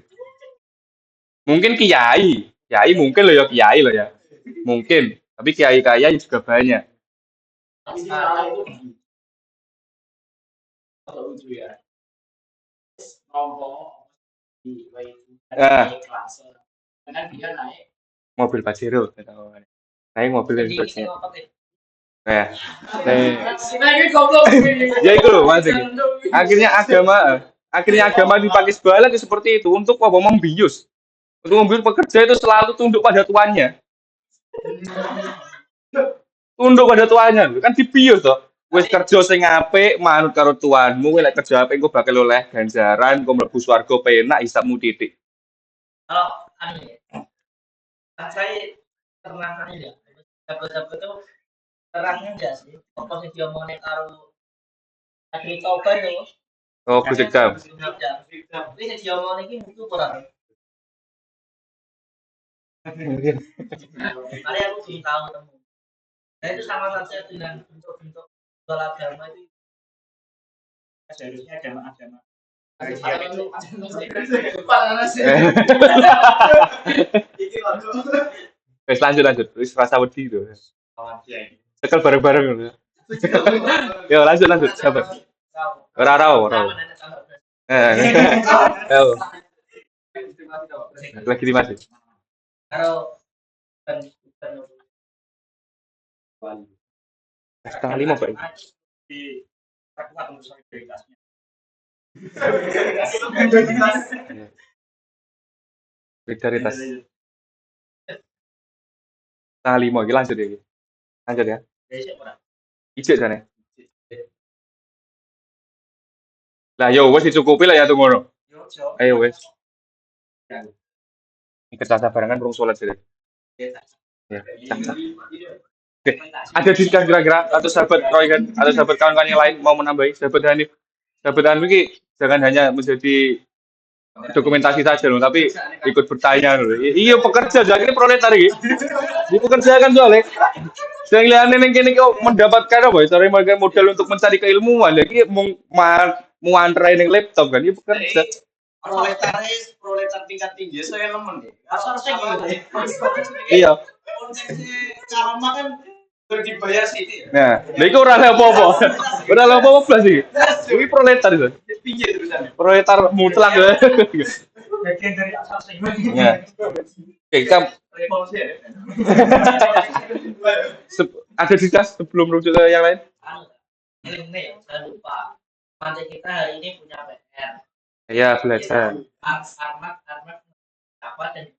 S1: Mungkin kiai, kiai mungkin loh ya kiai loh ya. Mungkin, tapi kiai kaya juga banyak.
S3: Sekarang itu lucu ya. Rombong di kelas. Karena dia naik
S1: Mobil Pajero, naik mobil yang
S2: Jadi
S1: bersih.
S2: ini apa gitu?
S1: Nah,
S3: naik goblok.
S1: ya itu loh Mas. Akhirnya agama dipakai sebalik seperti itu untuk apa? Membius. Untuk membius pekerja itu selalu tunduk pada tuannya. Tunduk pada tuannya, kan dibius toh. Wis kerja sing apik manut karo tuanmu, lek kerja apik engko bakal oleh ganjaran, engko mlebu swarga penak hisabmu titik.
S2: Kalau aneh, saya pernah aneh ya. Dapat itu terangnya enggak sih? Apa sih dia mau karo akhir taubat itu?
S1: Oh, kejam.
S2: Tapi sih dia mau ini itu kurang. Kali aku belum tahu temu. Nah itu sama saja dengan bentuk-bentuk jual agama itu.
S3: Seharusnya agama-agama.
S1: Wis lanjut. Wis rasa wedi itu. Tekel bareng-bareng ngono. Yo lanjut, sabar. Ora. Lagi di mana?
S2: Kalau
S1: Setengah 5 Pak.
S3: Di perkuat untuk solidaritasnya.
S1: Solidaritas. Setengah 5 iki lanjut ya. Lanjut ya. Ijek jane. Lah yo wis dicukupi lah ya tuh ngono. Ayo wis. Ikut rasa barengan belum sholat sih. Ya. Oke. Ada diskusi kira-kira atau sahabat Roy kan atau sahabat kawan-kawan yang lain mau menambahi sahabat Hanif. Sahabat Hanif ini jangan hanya menjadi dokumentasi saja loh, tapi ikut bertanya loh. Iya pekerja, jadi proletar ini. Dipekerjakan soalnya. Saya lihat nih kini kau mendapatkan apa? Cara mereka modal untuk mencari keilmuan. Lagi mau antara ini laptop kan? Iya pekerja.
S4: proletar tingkat tinggi saya nemen deh.
S2: harusnya gitu.
S1: Iya.
S4: Karma kan berdibayar sini.
S1: Nah, itu orang apa-apa. Orang apa-apa plus sih. Ini proletar itu.
S4: Pinggir terusan.
S1: Proletar mutlak ya.
S3: bagian dari asasi.
S1: Ya. Oke, kita
S3: Revolusi ya.
S1: ada diskus sebelum rujuk ke yang lain.
S2: Ini jangan lupa. Nanti kita hari ini punya PR.
S1: Ya, belajar.
S2: Karena apa dan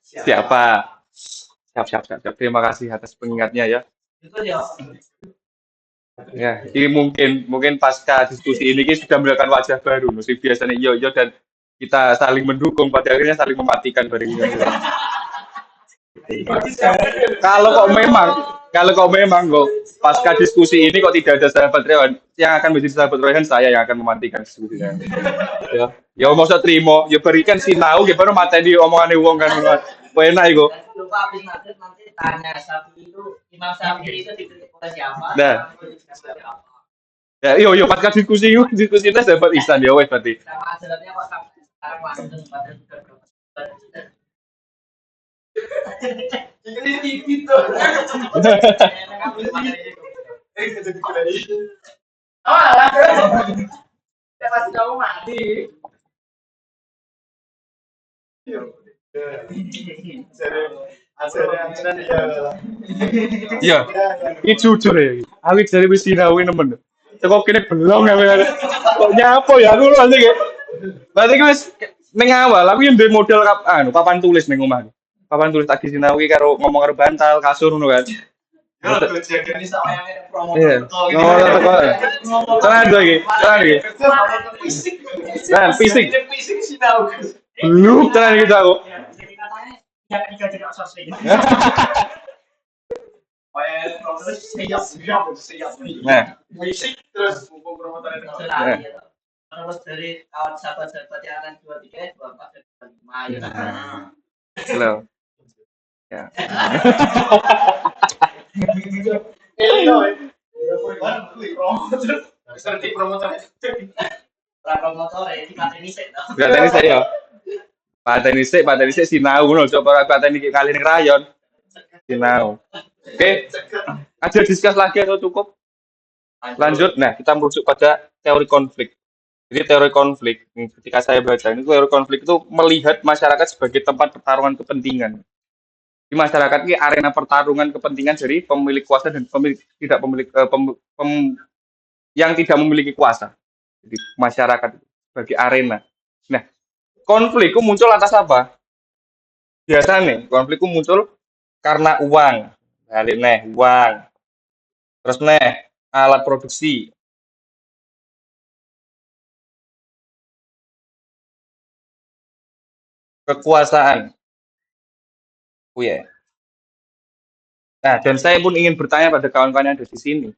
S1: Siapa? Siap. Terima kasih atas pengingatnya ya.
S2: itu ya.
S1: Ya, ini mungkin pasca diskusi ini kita sudah melakukan wajah baru. Mesti biasanya yo dan kita saling mendukung, pada akhirnya saling mematikan bareng. Kalau kok memang kok pasca diskusi ini kok tidak ada sahabat Rehan, yang akan menjadi sahabat Rehan saya yang akan mematikan diskusinya. Ya mau saya terima, ya berikan sinau, ya baru mateni omongan wong kan. Enak iku.
S2: Dan lupa habis nanti tanya Syafi'i itu Imam Syafi'i itu dikritik oleh siapa?
S1: Nah.
S2: Siapa?
S1: Ya, yo pasca diskusi ini sahabat Ihsan ya wes berarti.
S2: Sama ajarannya kok sampai sekarang langsung pada sudah berapa?
S3: Ini gitu. Ya pasti kamu mati.
S1: Iya. Iki jujur ya. Awit dari wis sinau nemen. Teko kene belum ya. Kok nyapo ya aku lho sih. Berarti wis ning awal aku yang duwe model papan tulis ning omah. Papan tulis tak disinau iki karo ngomong karo bantal, kasur ngono kan.
S3: Ya kejadian ini sama yang promo.
S1: Iya. Tenan iki. Nah, fisik.
S3: Fisik sih tahu.
S1: Belum tenan gitu aku.
S3: Jadi katanya yang tiga jadi asasi. Siap.
S1: Nah,
S3: Fisik terus mumpung promotor itu.
S2: Terus dari kawan sahabat-sahabat yang lain 23, 24, dan 25 ya.
S1: slow. Ya.
S3: Seperti promotor.
S2: Promotor ya di Pateni sik to.
S1: Pateni saya. Pateni sik sinau ngono coba pateni kali ning rayon. Sinau. Oke. Ada diskus lagi atau cukup? Lanjut. Nah, kita merujuk pada teori konflik. Jadi teori konflik, ketika saya baca ini teori konflik itu melihat masyarakat sebagai tempat pertarungan kepentingan. Di masyarakat ini arena pertarungan kepentingan dari pemilik kuasa dan yang tidak memiliki kuasa. Jadi masyarakat sebagai arena. Nah, konflik itu muncul atas apa? Biasanya konflik itu muncul karena uang. Balik uang. Terus alat produksi. Kekuasaan. Oh ya. Nah, dan saya pun ingin bertanya pada kawan-kawan yang ada di sini.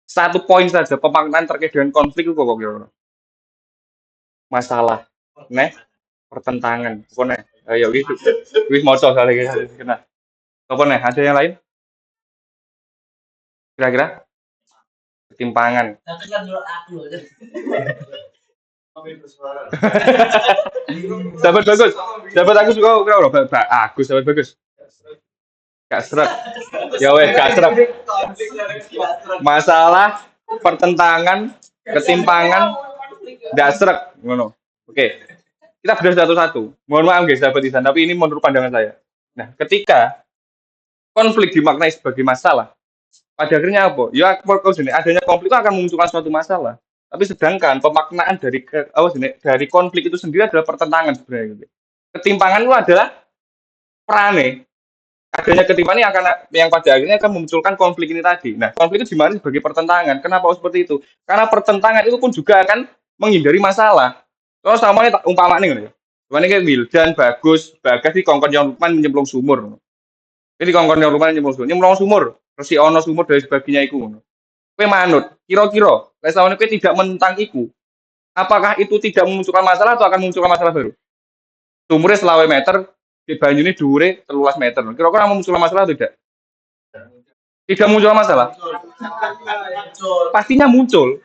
S1: Satu poin saja pemaknaan terkait dengan konflik itu kok kira. Masalah, pertentangan. Pokoknya, ayo wis maca sekali kena. Apa ada yang lain? Kira-kira? Ketimpangan.
S2: Tapi kan dulu aku loh.
S1: Sahabat bagus. Sahabat aku suka aku sahabat bagus. Gak serak. Ya wes gak serak. Masalah, pertentangan, ketimpangan, gak serak ngono. Oke. Kita bedah satu-satu. Mohon maaf guys sahabat Ihsan, tapi ini menurut pandangan saya. Nah, ketika konflik dimaknai sebagai masalah, pada akhirnya apa? Ya adanya konflik itu akan memunculkan suatu masalah. Tapi sedangkan pemaknaan dari konflik itu sendiri adalah pertentangan sebenarnya. Gitu. Ketimpangan itu adalah perane. Adanya ketimpangan yang pada akhirnya akan memunculkan konflik ini tadi. Nah, konflik itu dimana sebagai pertentangan. Kenapa seperti itu? Karena pertentangan itu pun juga akan menghindari masalah. Kalau sama ini umpama nih, ini kayak Wildan, Bagus di kongkon yang Lukman nyemplung sumur. Ini kongkon yang Lukman nyemplung sumur. Terus si ono sumur dari sebagainya itu. Kowe manut, kira-kira lesawane kowe tidak menentang iku. Apakah itu tidak memunculkan masalah atau akan memunculkan masalah baru? Sumurnya selawe meter, di banyune dhuwure 13 meter. Kira-kira memunculkan masalah atau tidak? Tidak muncul masalah. Pastinya muncul.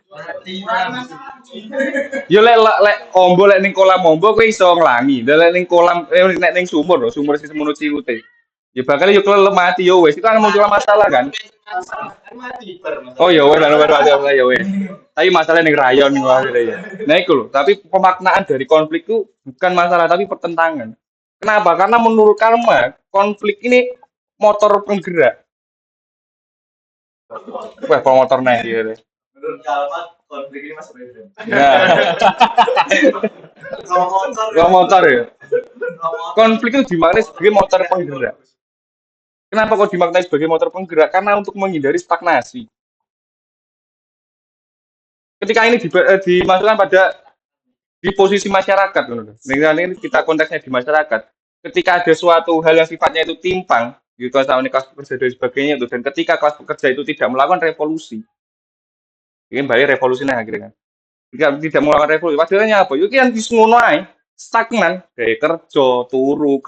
S1: Yo lek ombo lek ning kolam ombo kowe iso nglangi. Lek ning kolam nek ning sumur sing semono ciute. Ya bakal yo kelelep mati yo wis. Itu akan muncul masalah kan? Oh ya wes ya wes. Tapi masalah ning rayon akhirnya ya. Nah itu loh, tapi pemaknaan dari konflik itu bukan masalah tapi pertentangan. Kenapa? Karena menurut Karma, konflik ini motor penggerak. Wah, promotor nih gitu.
S3: Menurut Kalmat konflik ini masih beda.
S1: Nah, kalau motor ya. Konflik itu dimaknai sebagai motor penggerak. Kenapa kok dimaknai sebagai motor penggerak? Karena untuk menghindari stagnasi. Ketika ini dimasukkan pada di posisi masyarakat, ini kita konteksnya di masyarakat. Ketika ada suatu hal yang sifatnya itu timpang, gitu sama ini kelas pekerja dan sebagainya itu, dan ketika kelas pekerja itu tidak melakukan revolusi, ini balik revolusi nah akhirnya. Tidak melakukan revolusi, pasalnya apa? Itu kan disngunai stagnan, kayak kerja, turu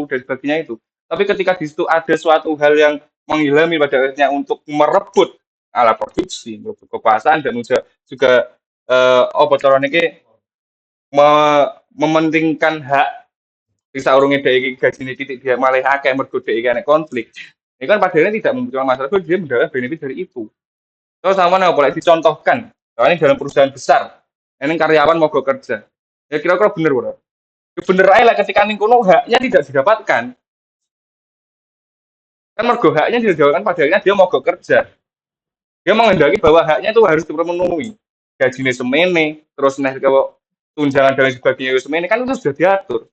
S1: dan sebagainya itu. Tapi ketika di situ ada suatu hal yang menghilami pada akhirnya untuk merebut alat produksi, merebut kekuasaan dan juga bocoran ini mementingkan hak bisa urungin dari gaji ini titik dia malah akeh mergo dhek iki konflik. Ini kan padahal tidak membutuhkan masalah, dia mendapat benefit dari itu. Terus sama nih, boleh dicontohkan, soalnya dalam perusahaan besar, ini karyawan mau kerja. Ya kira-kira bener, bro. Ya bener aja lah ketika ning kono haknya tidak didapatkan. Kan mergo haknya tidak didapatkan, padahalnya dia mau kerja. Dia menghendaki bahwa haknya itu harus terpenuhi. Gajinya semene, terus nih kalau tunjangan dan sebagainya semene kan itu sudah diatur.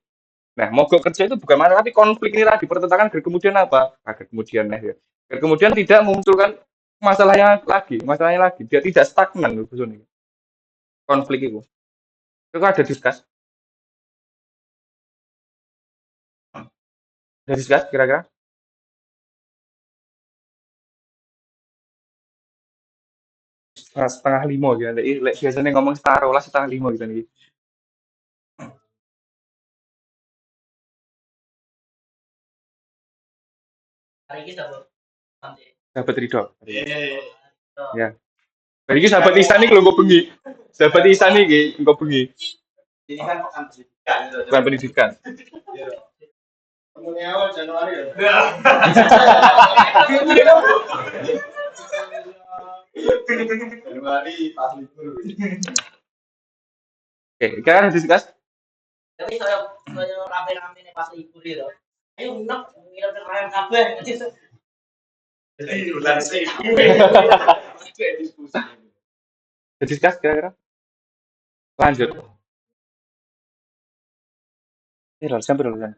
S1: Nah, mogok kerja itu bukan masalah, tapi konflik ini tadi pertentangan kemudian apa? Agar kemudian ya. Agar kemudian tidak memunculkan masalahnya lagi. Dia tidak stagnan loh, ini. Konflik itu. Itu kan ada diskus kira-kira? Setengah lima gitu. Biasanya ngomong setengah lah setengah lima gitu nih.
S2: Hari ini dapat nanti.
S1: Sahabat Ridho.
S3: Oh.
S1: Ya. Hari ini sahabat Isan nih kalau bengi. Sahabat Isan nih nggak bengi.
S3: Ini kan pekan pendidikan.
S1: Bukan pendidikan.
S3: Mulai awal Januari ya. Januari pas libur.
S1: Oke, kira ada diskus?
S2: Tapi saya rame-rame nih pas libur itu. Ayo nginep keren kabeh.
S3: Jadi bulan sih.
S1: Ada diskus kira-kira? Lanjut. Ini loh, sampai dulu kan.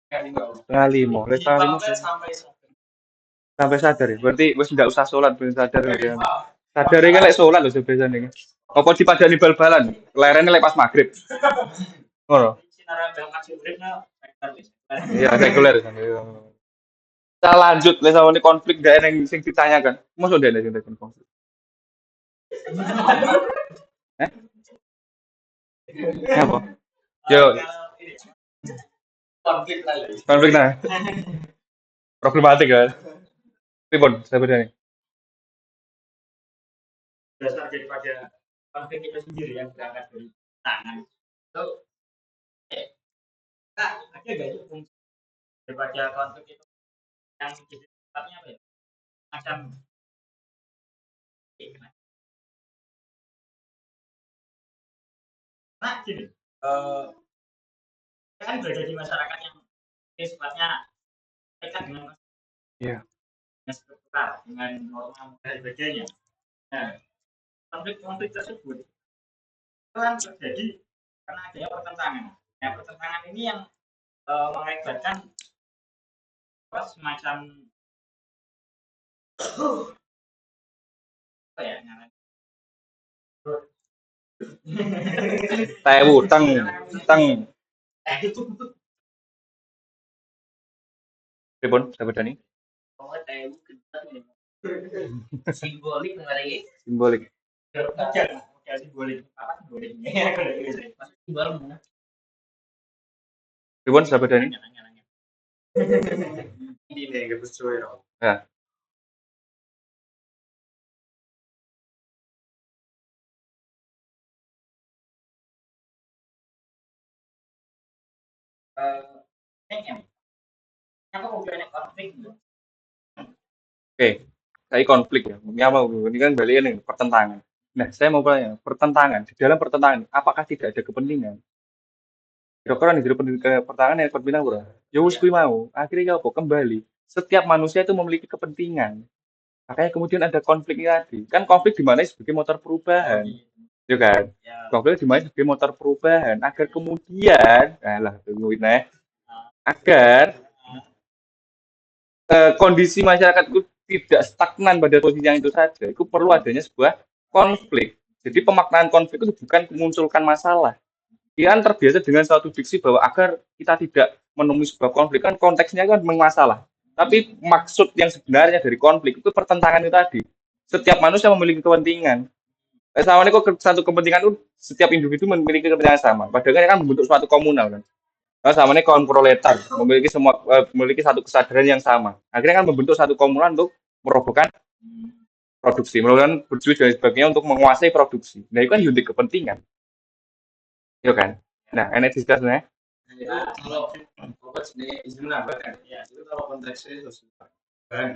S1: Setengah lima. Setengah lima sampai sadar ya. Berarti wes nggak usah sholat, belum sadar ya. Sadar kan lek sholat loh sebenarnya. Apa dipadani bal-balan? Lerene lek pas maghrib. Ngono. Iya, reguler. Kita lanjut les sama ini konflik gak ada yang sing ditanyakan. Masuk ada yang ditanyakan konflik. Apa? Yo. Konflik nah. Problematik kan. Ribon, saya beda nih.
S3: Dasar daripada konflik itu sendiri yang berangkat dari tangan. Itu nah, ada gak itu fungsi daripada konflik itu yang sifatnya apa ya? Macam nah gini, kan berada di masyarakat yang sifatnya dekat dengan struktural, dengan norma dan sebagainya. Nah, konflik tersebut itu kan terjadi karena adanya pertentangan. Nah, pertentangan ini yang mengakibatkan semacam apa ya namanya?
S1: Tang. Ribon, saya beda nih.
S2: Simbolik kemarin.
S1: Simbolik.
S3: Simbolik apa simboliknya?
S2: Simbolik.
S1: Ribon, saya beda nih.
S3: Ini yang sesuai.
S1: Ya. Oke, saya konflik ya. Ini apa? Ini kan balik ini pertentangan. Nah, saya mau tanya, pertentangan di dalam pertentangan apakah tidak ada kepentingan? Kira-kira nih dari pertentangan yang bilang bro, ya wis kuwi mau. Akhirnya ya apa? Kembali. Setiap manusia itu memiliki kepentingan. Makanya kemudian ada konflik tadi. Kan konflik di mana sebagai motor perubahan, ya kan?
S3: Ya.
S1: Konflik di mana sebagai motor perubahan agar kemudian, nah lah tunggu nah, agar kondisi masyarakat itu tidak stagnan pada posisi yang itu saja. Itu perlu adanya sebuah konflik. Jadi pemaknaan konflik itu bukan memunculkan masalah. Dia kan terbiasa dengan suatu diksi bahwa agar kita tidak menemui sebuah konflik kan konteksnya kan memang masalah. Tapi maksud yang sebenarnya dari konflik itu pertentangan itu tadi. Setiap manusia memiliki kepentingan. Sama ini kok satu kepentingan itu setiap individu memiliki kepentingan sama. Padahal kan membentuk suatu komunal kan. Sama ini kaum proletar memiliki satu kesadaran yang sama. Akhirnya kan membentuk satu komunal untuk merobohkan produksi, merobohkan berjuang dan sebagainya untuk menguasai produksi. Nah itu kan unit kepentingan, ya kan? Nah, ini diskusnya.
S4: Nah, itu kalau obat seni izin nambah kan, ya itu kalau konteksnya sosial. Dan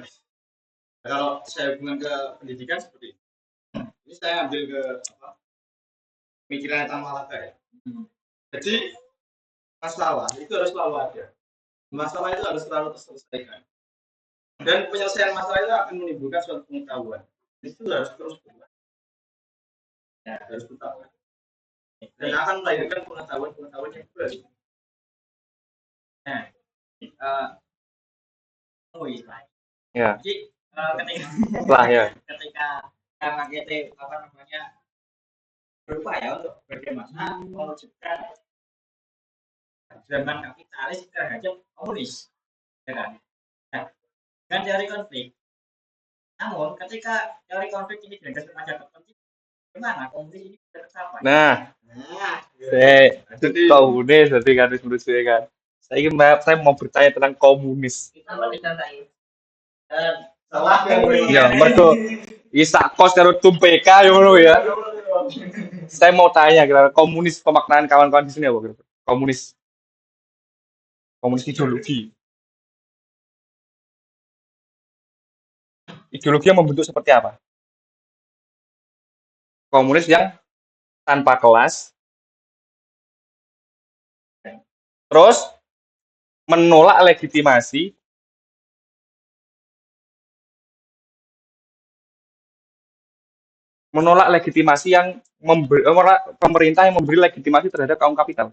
S4: kalau saya hubungkan ke pendidikan seperti itu. Ini saya ambil ke apa? Pemikiran Tamalaka ya. Jadi masalah itu harus selalu ada. Masalah itu harus selalu terselesaikan. Dan penyelesaian masalah itu akan menimbulkan suatu pengetahuan. Itu harus terus berubah. Ya, harus berubah. Dan akan melahirkan pengetahuan yang baru.
S3: Nah, oh iya.
S1: Ya,
S3: Jadi ketika
S1: lah ya.
S3: ketika karena kita apa namanya berupaya untuk bagaimana mewujudkan zaman kapitalis terhadap komunis, ya kan? Nah, dengan teori konflik. Namun ketika teori konflik ini dianggap pada kepentingan, gimana komunis ini bisa tercapai?
S1: Nah,
S3: Nah,
S1: saya tahu deh, jadi kan menurut saya kan. Saya mau bertanya tentang komunis.
S2: Kita mau ditandain.
S4: Salah
S1: Ya, mergo isak kos karo tumpeka yo ngono ya. Saya mau tanya kira komunis pemaknaan kawan-kawan di sini apa kira? Komunis ideologi. Ideologi yang membentuk seperti apa? Komunis yang tanpa kelas, terus menolak legitimasi, yang pemerintah yang memberi legitimasi terhadap kaum kapital.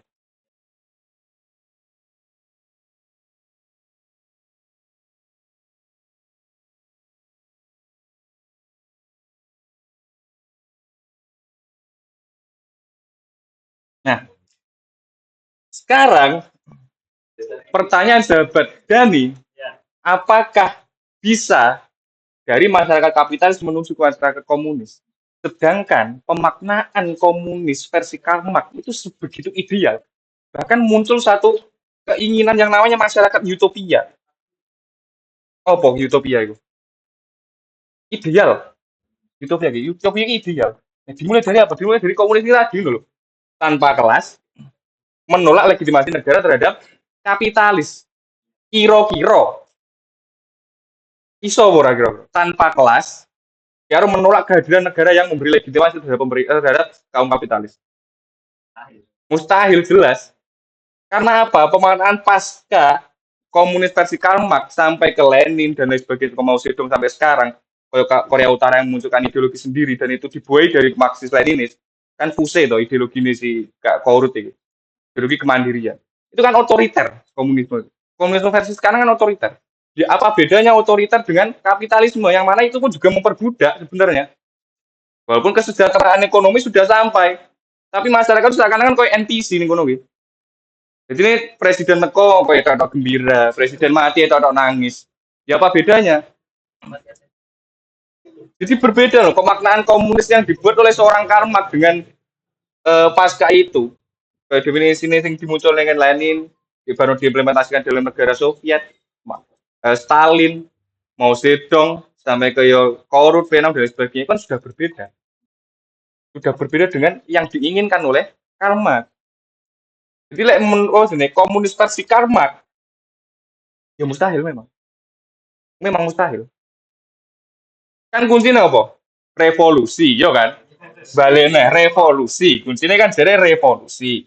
S1: Nah, sekarang pertanyaan sahabat Dani, apakah bisa dari masyarakat kapitalis menuju ke masyarakat komunis? Sedangkan pemaknaan komunis versi Karl Marx itu sebegitu ideal. Bahkan muncul satu keinginan yang namanya masyarakat utopia. Apa utopia itu? Ideal. Utopia itu ideal. Nah, dimulai dari apa? Dimulai dari komunis ini lagi loh. Tanpa kelas, menolak legitimasi negara terhadap kapitalis. Kiro-kiro. Iso ora kira tanpa kelas, ya harus menolak kehadiran negara yang memberi legitimasi terhadap kaum kapitalis. Mustahil jelas. Karena apa? Pemaknaan pasca komunis versi Karl Marx sampai ke Lenin dan lain sebagainya ke Mao Zedong sampai sekarang, Korea Utara yang memunculkan ideologi sendiri dan itu dibuai dari Marxis Leninis, kan fuse toh ideologi ini si Kak Korut itu. Ideologi kemandirian. Itu kan otoriter komunisme. Komunisme versi sekarang kan otoriter. Ya, apa bedanya otoriter dengan kapitalisme yang mana itu pun juga memperbudak sebenarnya. Walaupun kesejahteraan ekonomi sudah sampai, tapi masyarakat seakan-akan kayak NPC nih kono. Jadi ini presiden neko kayak tok gembira, presiden mati tok nangis. Ya apa bedanya? Jadi berbeda loh pemaknaan komunis yang dibuat oleh seorang Karl Marx dengan pasca itu. Definisi ini yang dimuncul dengan Lenin, baru diimplementasikan dalam negara Soviet, Stalin, Mao Zedong, sampai ke Korut, Vietnam dan sebagainya kan sudah berbeda. Sudah berbeda dengan yang diinginkan oleh Karl Marx. Jadi komunis versi Karl Marx ya mustahil memang. Memang mustahil. Kan kuncinya apa? Revolusi, ya kan? balik nih revolusi. Kuncinya kan jadi revolusi.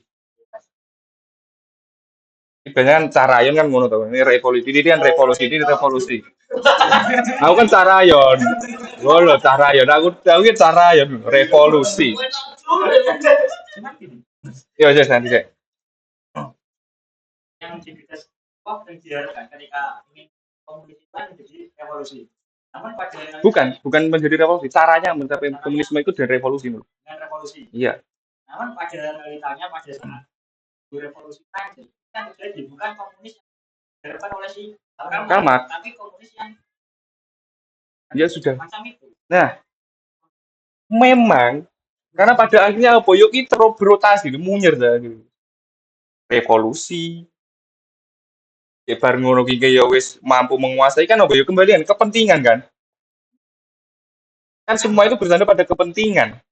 S1: Biasanya kan carayon kan ngono tuh. Ini revolusi ini kan revolusi ini revolusi. Aku kan carayon. Gue lo carayon. Aku kan carayon revolusi.
S3: Cuman gini,
S1: Iya aja nanti cek.
S3: yang dideteksi yang diharapkan ketika ingin komunis itu kan menjadi revolusi. Namun pada
S1: Bukan menjadi revolusi. Caranya mencapai komunisme itu dan revolusi. Menurut.
S3: dengan revolusi.
S1: Iya.
S3: Namun pada realitanya pada saat revolusi tadi kan terjadi bukan komunis yang diharapkan oleh si
S1: Karl Marx.
S3: tapi komunis yang
S1: Ya sudah.
S3: macam itu.
S1: Nah, memang karena pada akhirnya apa yuk itu berotasi munyer dah gitu. Revolusi ya bar ngono ki ya wis mampu menguasai kan apa ya kembalian kepentingan kan semua itu bersandar pada kepentingan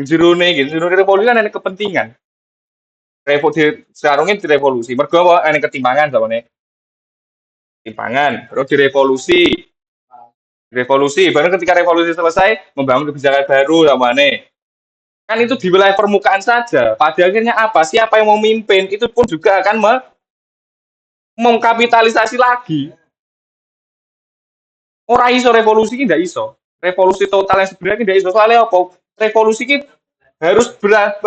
S1: jerone gitu jerone revolusi kan ada kepentingan revolusi sekarangnya direvolusi mergo apa ada ketimpangan sama timpangan terus direvolusi baru ketika revolusi selesai membangun kebijakan baru sama kan itu di wilayah permukaan saja pada akhirnya apa siapa yang mau memimpin itu pun juga akan mengkapitalisasi lagi. Ora iso revolusi ki ndak iso. Revolusi total yang sebenarnya ndak iso. Soalnya apa? Revolusi ki harus berat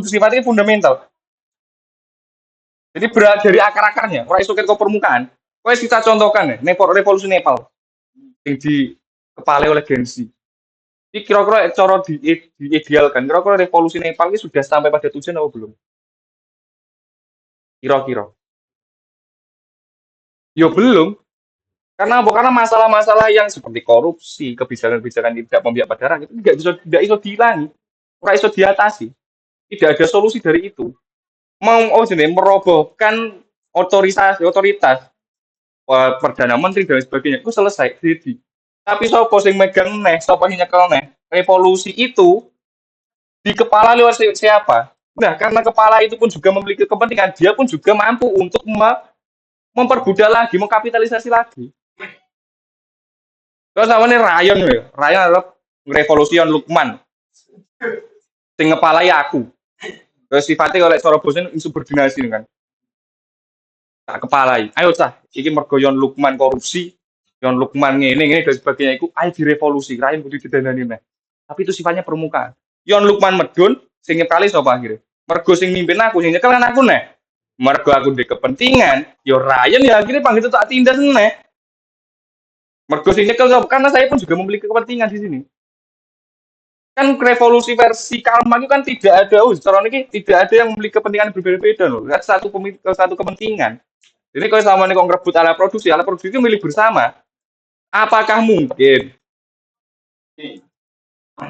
S1: sifatnya fundamental. Jadi berat dari akar-akarnya. Ora iso ke permukaan. Kowe kita contohkan ya, revolusi Nepal yang dikepalai oleh Gen Z. Ini kira-kira cara diidealkan. Kira-kira revolusi Nepal ini sudah sampai pada tujuan atau belum? Kira-kira. Yo belum. Karena apa? Karena masalah-masalah yang seperti korupsi, kebijakan-kebijakan tidak memihak pada rakyat itu tidak iso dihilangi, ora iso diatasi. Tidak ada solusi dari itu. Mau merobohkan otoritas perdana menteri dan sebagainya itu selesai jadi. Tapi sapa sing megang neh, sapa sing nyekel neh? Revolusi itu di kepala lewat siapa? Nah, karena kepala itu pun juga memiliki kepentingan, dia pun juga mampu untuk memperbudak lagi, mengkapitalisasi lagi. Terus namanya Rayon ya. Rayon adalah revolusion Lukman. Sing ngepalai aku. Terus sifatnya oleh cara bosen insubordinasi kan. Tak kepalai. Ayo cah, iki mergo yon Lukman korupsi, yon Lukman ngene dan sebagainya iku ayo direvolusi. Rayon kudu didandani neh. Tapi itu sifatnya permukaan. Yon Lukman medun sing ngepalai sapa akhirnya? Mergo sing mimpin aku, sing nyekel aku neh. Mergo aku ndek kepentingan, yo Rayon ya akhirnya panggil tak tindas neh. Mergo sing nyekel karena saya pun juga memiliki kepentingan di sini. Kan revolusi versi Karl Marx itu kan tidak ada, secara ini tidak ada yang memiliki kepentingan berbeda-beda loh. Satu kepentingan. Jadi kalau sama nih kok ngerebut alat produksi itu milik bersama. Apakah mungkin?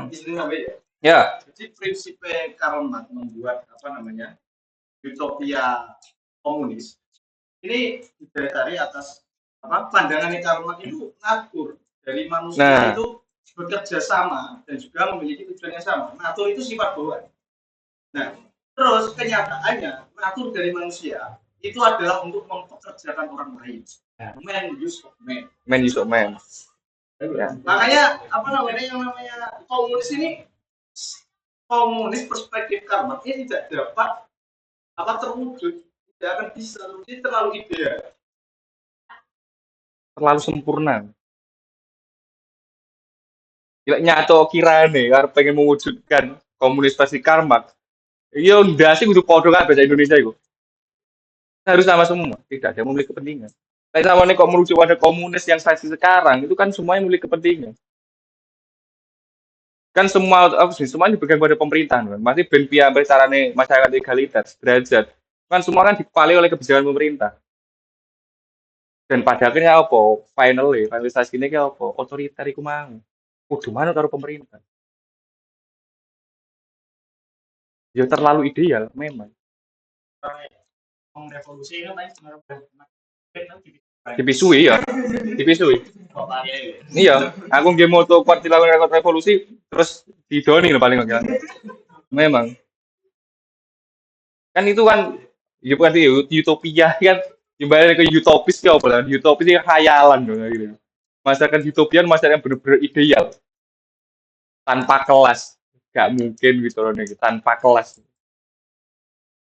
S4: Istilah beda.
S1: Ya.
S4: Jadi prinsip Karl Marx membuat utopia komunis ini didasari atas pandangan Karl Marx itu ngatur dari manusia itu bekerja sama dan juga memiliki tujuan yang sama. Natur itu sifat bawaan. Nah, terus kenyataannya natur dari manusia itu adalah untuk mempekerjakan orang lain. Man use of man.
S1: Man use of man.
S4: Ya. Makanya yang namanya komunis perspektif Karl Marx ini tidak dapat terwujud, tidak akan bisa, ini terlalu ideal.
S1: Terlalu sempurna. Nyato kirane arep pengen mewujudkan komunis versi Karl Marx. Iya ndase kudu padha kabeh bahasa Indonesia iku. Harus sama semua, tidak ada yang memiliki kepentingan. Tapi sama kok merujuk pada komunis yang versi sekarang itu kan semuanya memiliki kepentingan. Kan semuanya dipegang pada pemerintahan kan. Masih ben piye carane masyarakat egaliter, derajat. Kan semua kan dikepalai oleh kebijakan pemerintah. Dan pada akhirnya apa? Finalisasi ini apa? Otoriter iku mang. Kudu manut karo pemerintah. Ya terlalu ideal memang.
S3: Revolusi kan tadi sebenarnya
S1: Dipisui ya. Dipisui. Iya, aku nggih moto kuat dilakukan revolusi terus didoni lho paling enggak. Memang. Kan itu kan ya bukan utopia kan kembali ke utopis ya apa lah. Utopis itu khayalan loh gitu. Masyarakat utopian masyarakat yang benar-benar ideal. tanpa kelas. Gak mungkin gitu loh nih, tanpa kelas.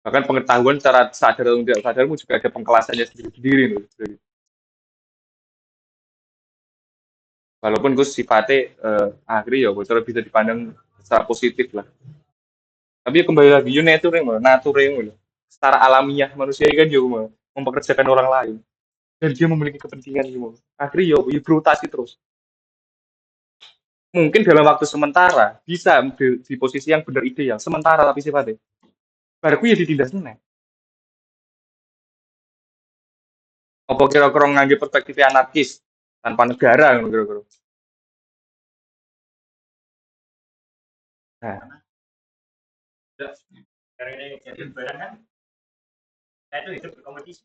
S1: Bahkan pengetahuan secara sadar atau tidak sadarmu juga ada pengkelasannya sendiri-sendiri loh. Walaupun gue sifatnya akhirnya ya bocor bisa dipandang secara positif lah. Tapi ya kembali lagi, you nature yang nature yang secara alamiah manusia ini kan juga mempekerjakan orang lain dan dia memiliki kepentingan gitu. Akhirnya ya berotasi terus. Mungkin dalam waktu sementara bisa di posisi yang benar ideal, sementara tapi sifatnya. Baru ya ditindas meneh. Apa kira-kira nganggep perspektif anarkis tanpa negara ngono kira-kira. Nah,
S3: Karena ini jadi barang kan, saya itu hidup berkompetisi.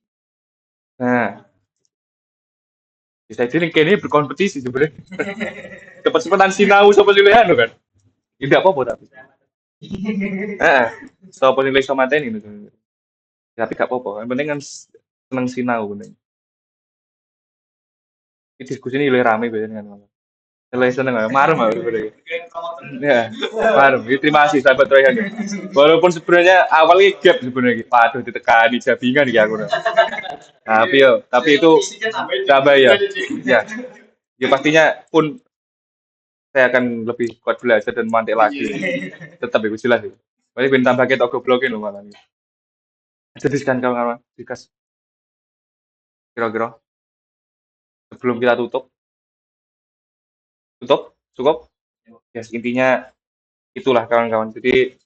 S1: nah, bisa jadi kayaknya berkompetisi sebenarnya. Cepet-cepetan sinau sama lilehan kan. Tidak apa-apa tapi. Heeh. Sapa nilai iso mateni gitu. Tapi gak apa-apa, yang penting kan seneng sinau penting. Ini diskusi ini lebih rame biasanya kan. Nilai seneng ya, marem aku sebenarnya. Ya, marem. Ya, terima kasih sahabat Royhan. Walaupun sebenarnya awalnya gap sebenarnya. Waduh, ditekani jabingan ya aku. Tapi itu tambah ya. Ya, ya pastinya pun saya akan lebih kuat belajar dan mantik lagi. Tetap itu jelas ya. Paling ben tambah ketok goblokin loh malah. Jadi kan kawan-kawan, dikas kira-kira sebelum kita tutup, cukup. Yes, intinya itulah kawan-kawan. Jadi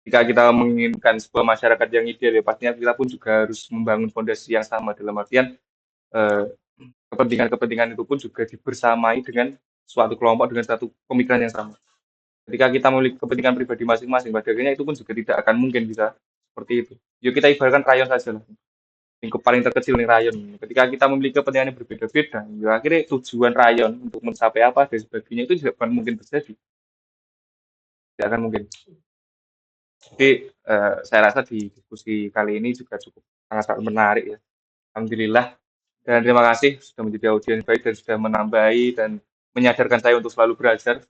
S1: jika kita menginginkan sebuah masyarakat yang ideal, ya pastinya kita pun juga harus membangun fondasi yang sama dalam artian eh, kepentingan-kepentingan itu pun juga dibersamai dengan suatu kelompok dengan satu pemikiran yang sama. Ketika kita memiliki kepentingan pribadi masing-masing, pada akhirnya itu pun juga tidak akan mungkin bisa seperti itu. Yuk kita ibaratkan rayon saja lah. Lingkup paling terkecil nih rayon. Ketika kita memiliki kepentingan yang berbeda-beda, ya akhirnya tujuan rayon untuk mencapai apa dan sebagainya itu juga akan mungkin terjadi. Tidak akan mungkin. Jadi saya rasa di diskusi kali ini juga cukup sangat-sangat menarik ya. Alhamdulillah. Dan terima kasih sudah menjadi audiens baik dan sudah menambahi dan menyadarkan saya untuk selalu belajar.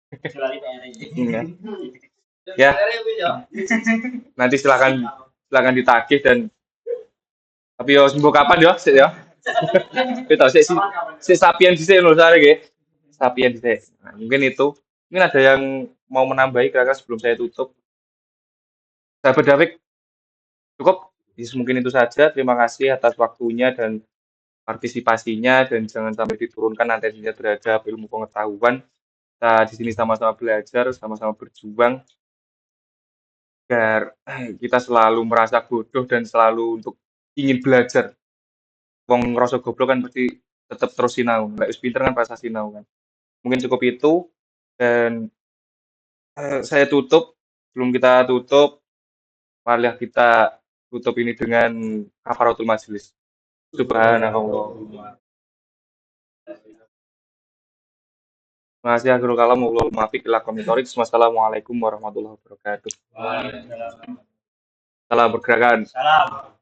S3: Kecuali PRI.
S1: Ya. Ya. Nanti silakan ditagih dan tapi yo sembuh kapan yo sik yo. Kita si sapien sih loh saya gitu. Sapien sih. Nah, mungkin itu. Mungkin ada yang mau menambahi kira-kira sebelum saya tutup. Sahabat David, cukup. Mungkin itu saja. Terima kasih atas waktunya dan partisipasinya dan jangan sampai diturunkan atensinya terhadap ilmu pengetahuan. Kita di sini sama-sama belajar, sama-sama berjuang agar kita selalu merasa bodoh dan selalu untuk ingin belajar. Wong ngerasa goblok kan pasti tetap terus sinau. Lek wis pinter kan rasa sinau kan. Mungkin cukup itu dan saya tutup. Sebelum kita tutup, marilah kita tutup ini dengan kafaratul majelis. Subhanallah. Terima kasih akhirul kalam wabillahi muwaffiq ila aqwamit thoriq. Wassalamualaikum warahmatullahi wabarakatuh.
S3: Waalaikumsalam.
S1: Salam pergerakan.
S3: Salam.